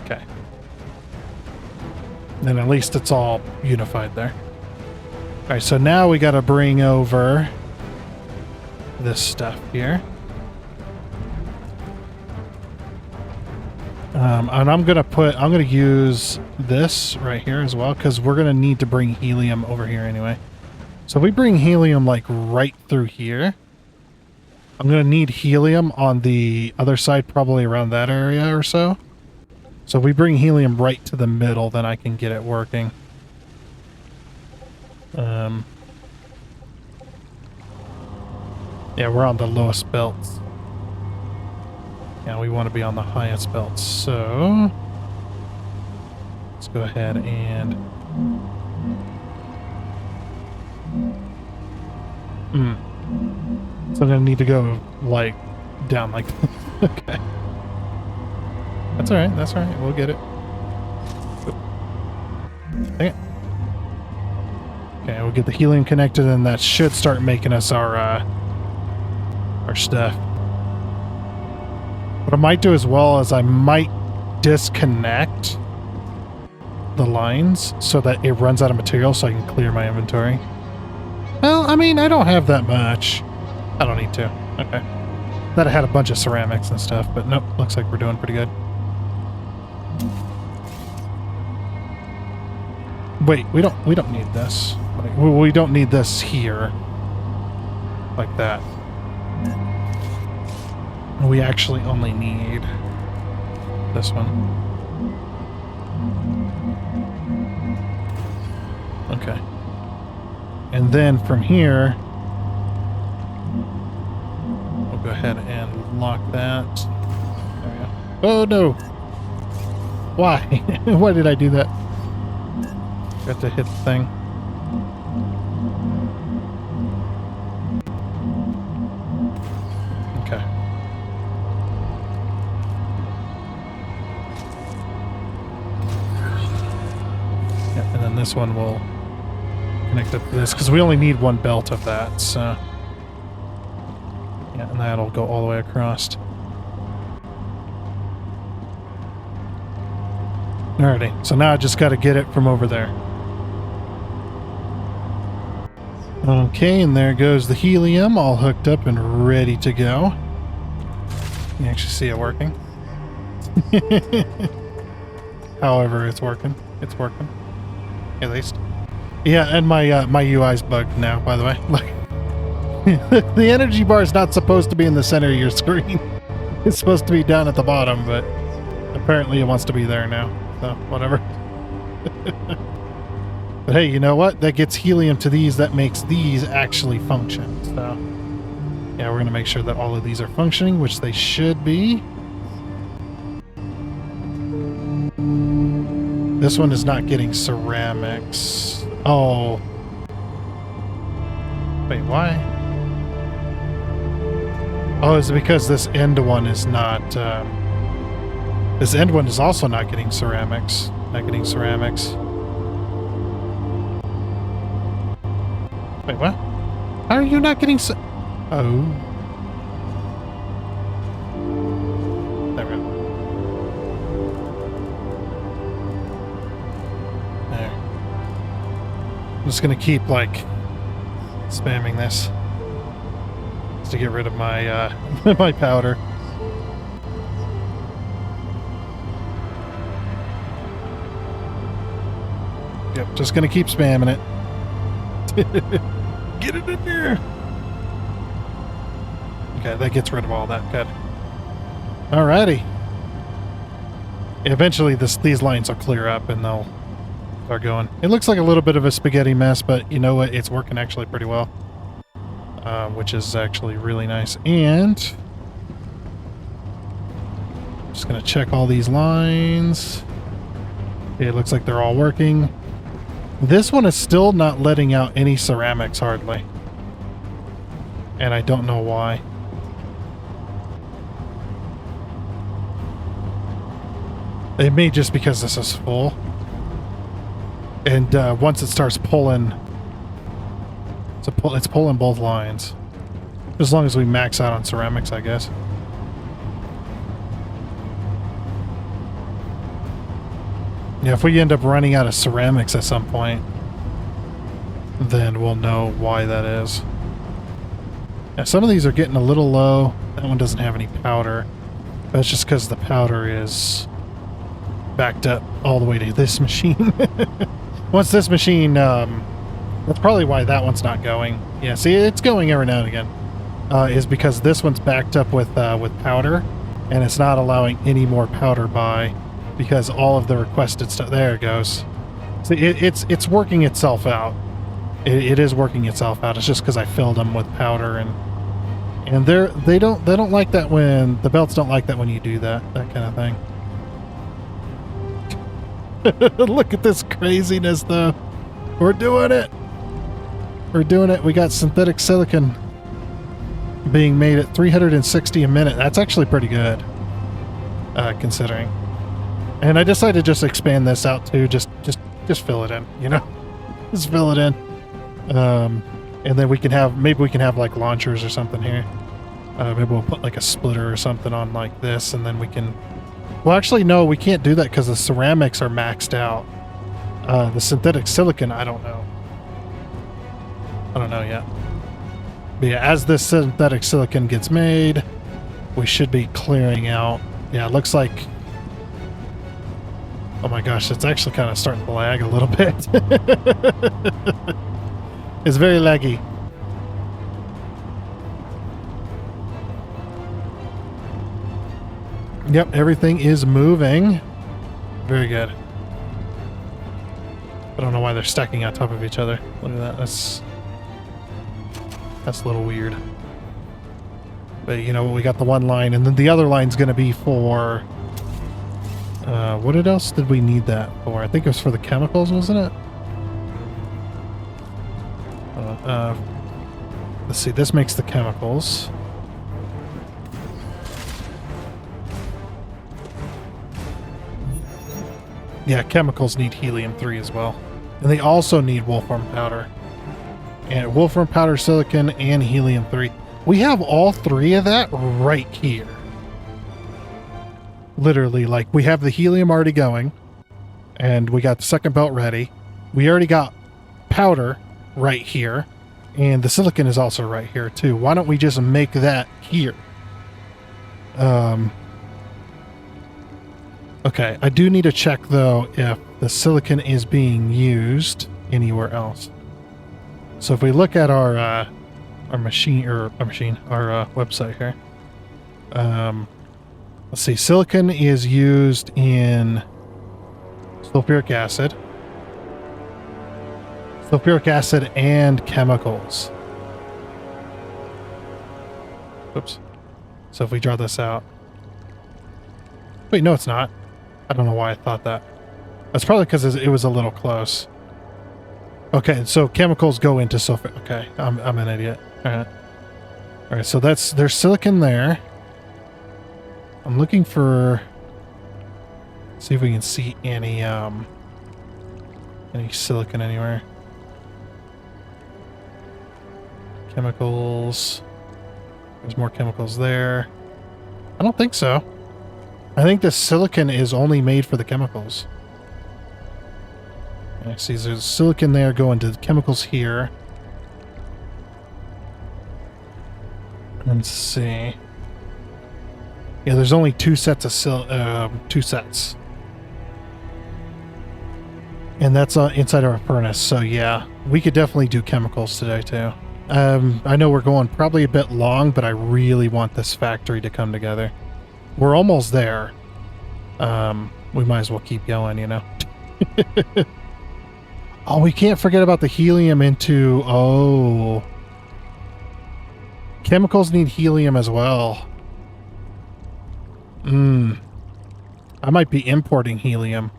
Okay. Then at least it's all unified there. Alright, so now we gotta bring over this stuff here. And I'm gonna use this right here as well, because we're gonna need to bring helium over here anyway. So if we bring helium like right through here, I'm gonna need helium on the other side, probably around that area or so. So if we bring helium right to the middle, then I can get it working. Yeah, we're on the lowest belts. Yeah, we want to be on the highest belts, so let's go ahead and so I'm gonna need to go like down like okay. That's alright, we'll get it. Dang it. Okay, we'll get the helium connected and that should start making us our stuff. What I might do as well is I might disconnect the lines so that it runs out of material so I can clear my inventory. Well, I mean, I don't have that much. I don't need to. Okay. Thought I had a bunch of ceramics and stuff, but nope, looks like we're doing pretty good. Wait, we don't need this. Like, we don't need this here. Like that. We actually only need this one. Okay. And then from here, we'll go ahead and lock that. There we go. Oh no! Why? Why did I do that? Got to hit the thing. this one will connect up to this, because we only need one belt of that, so... Yeah, and that'll go all the way across. Alrighty, so now I just got to get it from over there. Okay, and there goes the helium, all hooked up and ready to go. You can actually see it working. However, it's working. It's working. At least. Yeah, and my UI's bugged now, by the way. Like, the energy bar is not supposed to be in the center of your screen. It's supposed to be down at the bottom, but apparently it wants to be there now. So, whatever. But hey, you know what? That gets helium to these. That makes these actually function. So, yeah, we're going to make sure that all of these are functioning, which they should be. This one is not getting ceramics. Oh. Wait, why? Oh, is it because this end one is not... this end one is also not getting ceramics. Not getting ceramics. Wait, what? How are you not getting Oh. There we go. There. I'm just gonna keep, like, spamming this. Just to get rid of my, my powder. Yep, just gonna keep spamming it. Get it in there! Okay, that gets rid of all that. Good. Alrighty. Eventually these lines will clear up and they'll start going. It looks like a little bit of a spaghetti mess, but you know what? It's working actually pretty well. Which is actually really nice. And... just gonna check all these lines. Okay, it looks like they're all working. This one is still not letting out any ceramics, hardly. And I don't know why. It may just because this is full. And once it starts pulling... it's pulling both lines. As long as we max out on ceramics, I guess. Yeah, if we end up running out of ceramics at some point, then we'll know why that is. Yeah, some of these are getting a little low. That one doesn't have any powder. That's just because the powder is backed up all the way to this machine. Once this machine, that's probably why that one's not going. Yeah, see, it's going every now and again. Is because this one's backed up with powder, and it's not allowing any more powder by. Because all of the requested stuff... there it goes. See, it's working itself out. It is working itself out. It's just because I filled them with powder, and they don't like that when... the belts don't like that when you do that kind of thing. Look at this craziness, though. We're doing it. We're doing it. We got synthetic silicon being made at 360 a minute. That's actually pretty good, considering. And I decided to just expand this out too. Just fill it in, you know? Just fill it in. And then we can have, maybe we can have like launchers or something here. Maybe we'll put like a splitter or something on like this, and then we can... well, actually, no, we can't do that because the ceramics are maxed out. The synthetic silicon, I don't know. I don't know yet. But yeah, as this synthetic silicon gets made, we should be clearing out. Yeah, it looks like... oh my gosh, it's actually kind of starting to lag a little bit. It's very laggy. Yep, everything is moving. Very good. I don't know why they're stacking on top of each other. Look at that. That's a little weird. But you know, we got the one line, and then the other line's going to be for... what else did we need that for? I think it was for the chemicals, wasn't it? Let's see, this makes the chemicals. Yeah, chemicals need helium-3 as well. And they also need wolfram powder. And wolfram powder, silicon, and helium-3. We have all three of that right here. Literally, like, we have the helium already going. And we got the second belt ready. We already got powder right here. And the silicon is also right here, too. Why don't we just make that here? Okay, I do need to check, though, if the silicon is being used anywhere else. So if we look at our website here, let's see, silicon is used in sulfuric acid and chemicals. Oops. So if we draw this out, wait, no, it's not. I don't know why I thought that. That's probably because it was a little close. Okay, so chemicals go into sulfur. Okay, I'm an idiot. All right. So there's silicon there. I'm looking for. See if we can see any silicon anywhere. Chemicals. There's more chemicals there. I don't think so. I think the silicon is only made for the chemicals. I see there's silicon there going to the chemicals here. Let's see. Yeah, there's only two sets of two sets. And that's inside our furnace, so yeah. We could definitely do chemicals today too. I know we're going probably a bit long, but I really want this factory to come together. We're almost there. We might as well keep going, you know. Oh, we can't forget about the helium into... Oh. Chemicals need helium as well. I might be importing helium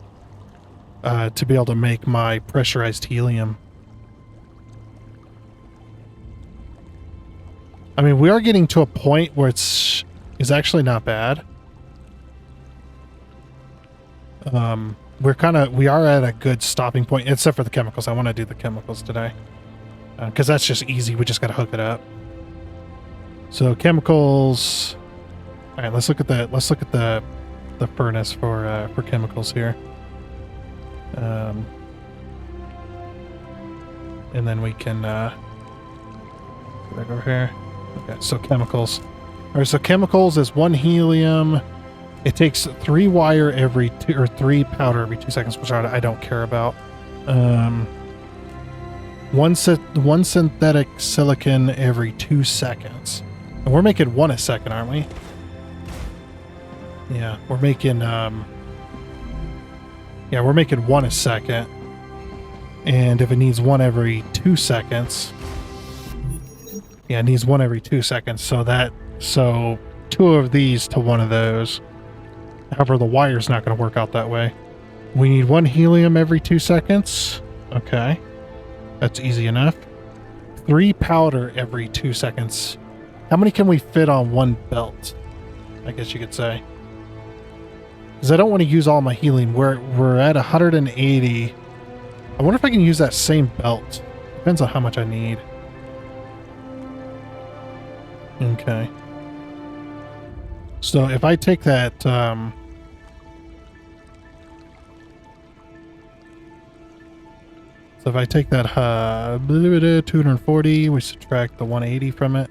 to be able to make my pressurized helium. I mean, we are getting to a point where it's actually not bad. We are at a good stopping point, except for the chemicals. I want to do the chemicals today because that's just easy. We just got to hook it up. So chemicals. All right, let's look at the furnace for chemicals here. And then we can right over here. Okay, so chemicals. All right, so chemicals is 1 helium. It takes 3 wire every 2 or 3 powder every 2 seconds, which I don't care about. One synthetic silicon every 2 seconds. And we're making 1 a second, aren't we? Yeah, we're making we're making 1 a second. And if it needs 1 every 2 seconds. Yeah, it needs 1 every 2 seconds. So 2 of these to 1 of those. However, the wire's not going to work out that way. We need 1 helium every 2 seconds. Okay. That's easy enough. 3 powder every 2 seconds. How many can we fit on 1 belt? I guess you could say. Because I don't want to use all my helium. We're at 180. I wonder if I can use that same belt. Depends on how much I need. Okay. So if I take that, so if I take that 240, we subtract the 180 from it,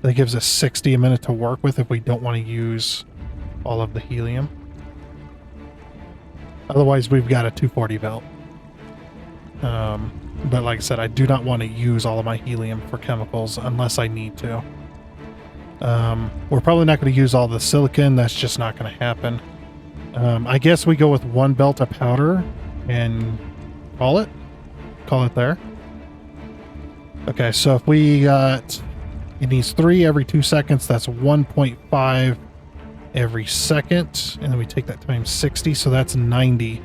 that gives us 60 a minute to work with if we don't want to use all of the helium. Otherwise, we've got a 240 belt. But like I said, I do not want to use all of my helium for chemicals unless I need to. We're probably not going to use all the silicon. That's just not going to happen. I guess we go with 1 belt of powder and call it there. Okay, so if we got, it needs 3 every 2 seconds. That's 1.5 every second. And then we take that times 60. So that's 90.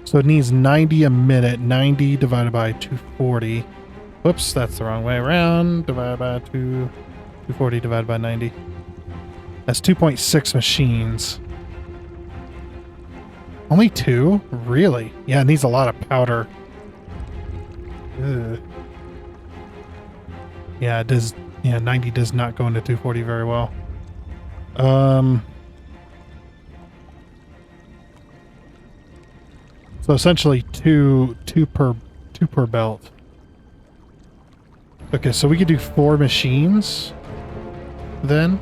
So it needs 90 a minute. 90 divided by 240. Whoops, that's the wrong way around. Divided by 240 divided by 90. That's 2.6 machines. Only 2? Really? Yeah, it needs a lot of powder. Ugh. Yeah, it does. Yeah, 90 does not go into 240 very well. So essentially two per belt. Okay, so we could do 4 machines then.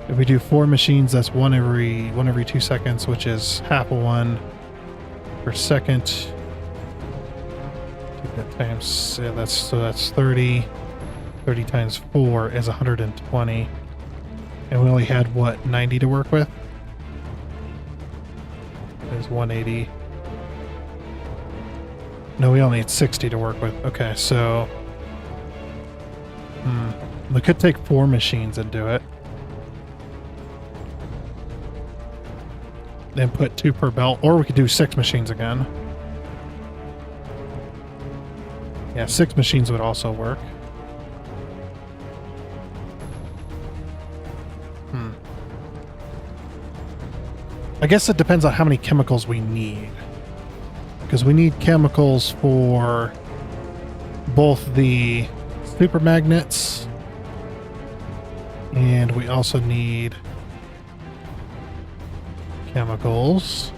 If we do 4 machines, that's one every 2 seconds, which is half a one per second. Take that times, yeah, that's 30. 30 times 4 is 120. And we only had what, 90 to work with? There's 180. No, we only need 60 to work with. Okay, so we could take 4 machines and do it. Then put 2 per belt, or we could do 6 machines again. Yeah, 6 machines would also work. I guess it depends on how many chemicals we need. Because we need chemicals for both the super magnets, and we also need chemicals.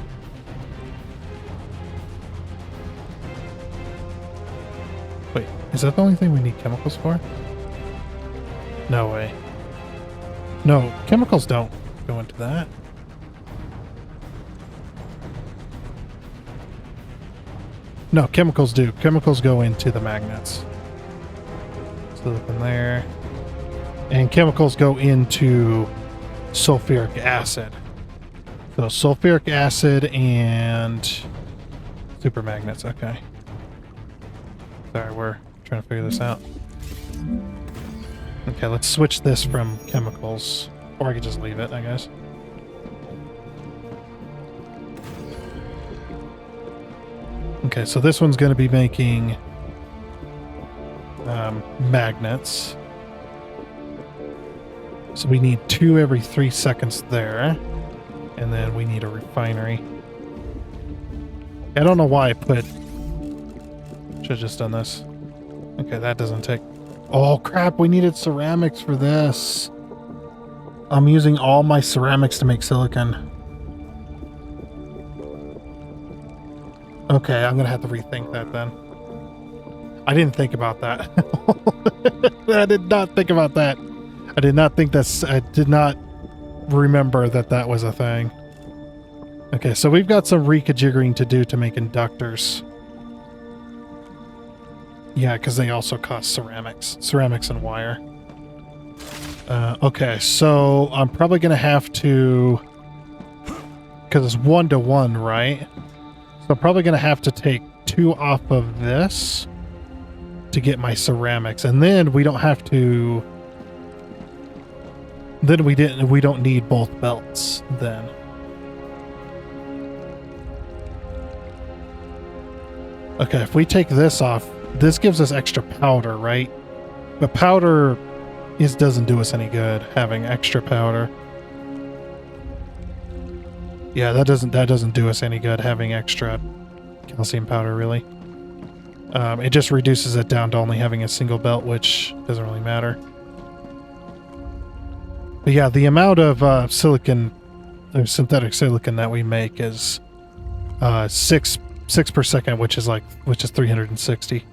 Wait, is that the only thing we need chemicals for? No way. No, chemicals don't go into that. No, chemicals do. Chemicals go into the magnets. Silicon there. And chemicals go into sulfuric acid. So sulfuric acid and super magnets. Okay. Sorry, we're trying to figure this out. Okay, let's switch this from chemicals. Or I could just leave it, I guess. Okay, so this one's going to be making magnets. So we need 2 every 3 seconds there. And then we need a refinery. I don't know why I put... Should have just done this. Okay, that doesn't take... Oh crap, we needed ceramics for this. I'm using all my ceramics to make silicon. Okay, I'm gonna have to rethink that then. I didn't think about that. I did not think about that. I did not think that's... I did not remember that that was a thing. Okay, so we've got some reconfiguring to do to make inductors. Yeah, because they also cost ceramics. Ceramics and wire. Okay, so I'm probably gonna have to... Because it's 1-to-1, right? So I'm probably going to have to take 2 off of this to get my ceramics. And then we don't have to... Then we don't need both belts then. Okay, if we take this off, this gives us extra powder, right? But powder doesn't do us any good, having extra powder. Yeah, that doesn't do us any good, having extra calcium powder, really. It just reduces it down to only having a single belt, which doesn't really matter. But yeah, the amount of silicon, or synthetic silicon that we make is 6 per second, which is 360.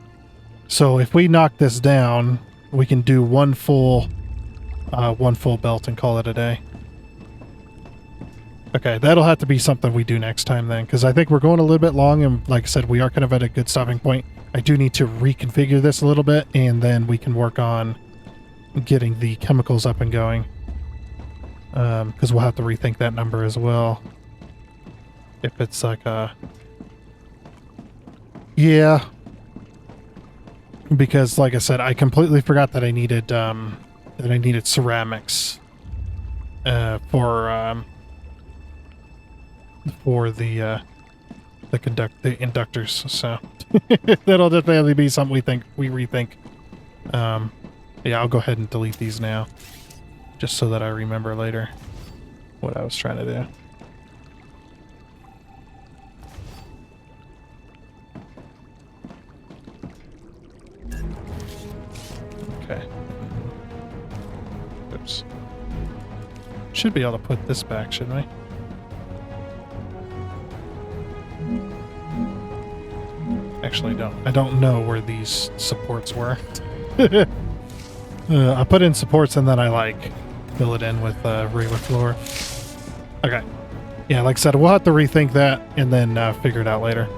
So if we knock this down, we can do one full belt and call it a day. Okay, that'll have to be something we do next time then, because I think we're going a little bit long, and like I said, we are kind of at a good stopping point. I do need to reconfigure this a little bit, and then we can work on getting the chemicals up and going. Because we'll have to rethink that number as well. If it's like a... Yeah. Because, like I said, I completely forgot that I needed ceramics for the inductors, so that'll definitely be something we rethink. Yeah, I'll go ahead and delete these now, just so that I remember later what I was trying to do. Should be able to put this back, shouldn't we? Actually, I don't know where these supports were. I put in supports and then I like fill it in with regular floor. Okay. Yeah, like I said, we'll have to rethink that and then figure it out later.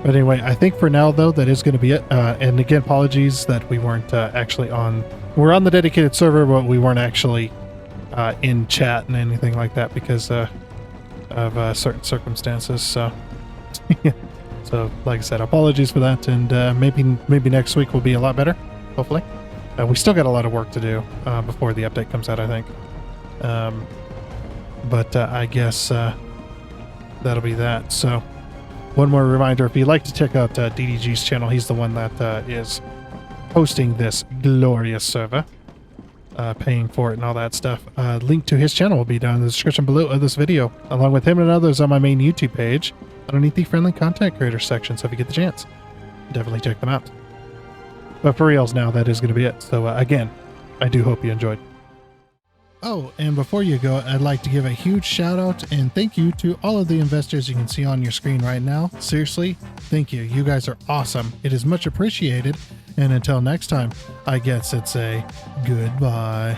But anyway, I think for now, though, that is going to be it. And again, apologies that we weren't actually on... We're on the dedicated server, but we weren't actually in chat and anything like that because of certain circumstances. So, so like I said, apologies for that. And maybe next week will be a lot better, hopefully. We still got a lot of work to do before the update comes out, I think. But I guess that'll be that. So one more reminder, if you'd like to check out DDG's channel, he's the one that is hosting this glorious server, paying for it and all that stuff. Link to his channel will be down in the description below of this video, along with him and others on my main YouTube page underneath the friendly content creator section. So if you get the chance, definitely check them out. But for reals now, that is going to be it. So again, I do hope you enjoyed. Oh, and before you go, I'd like to give a huge shout out and thank you to all of the investors you can see on your screen right now. Seriously, thank you. You guys are awesome. It is much appreciated. And until next time, I guess it's a goodbye.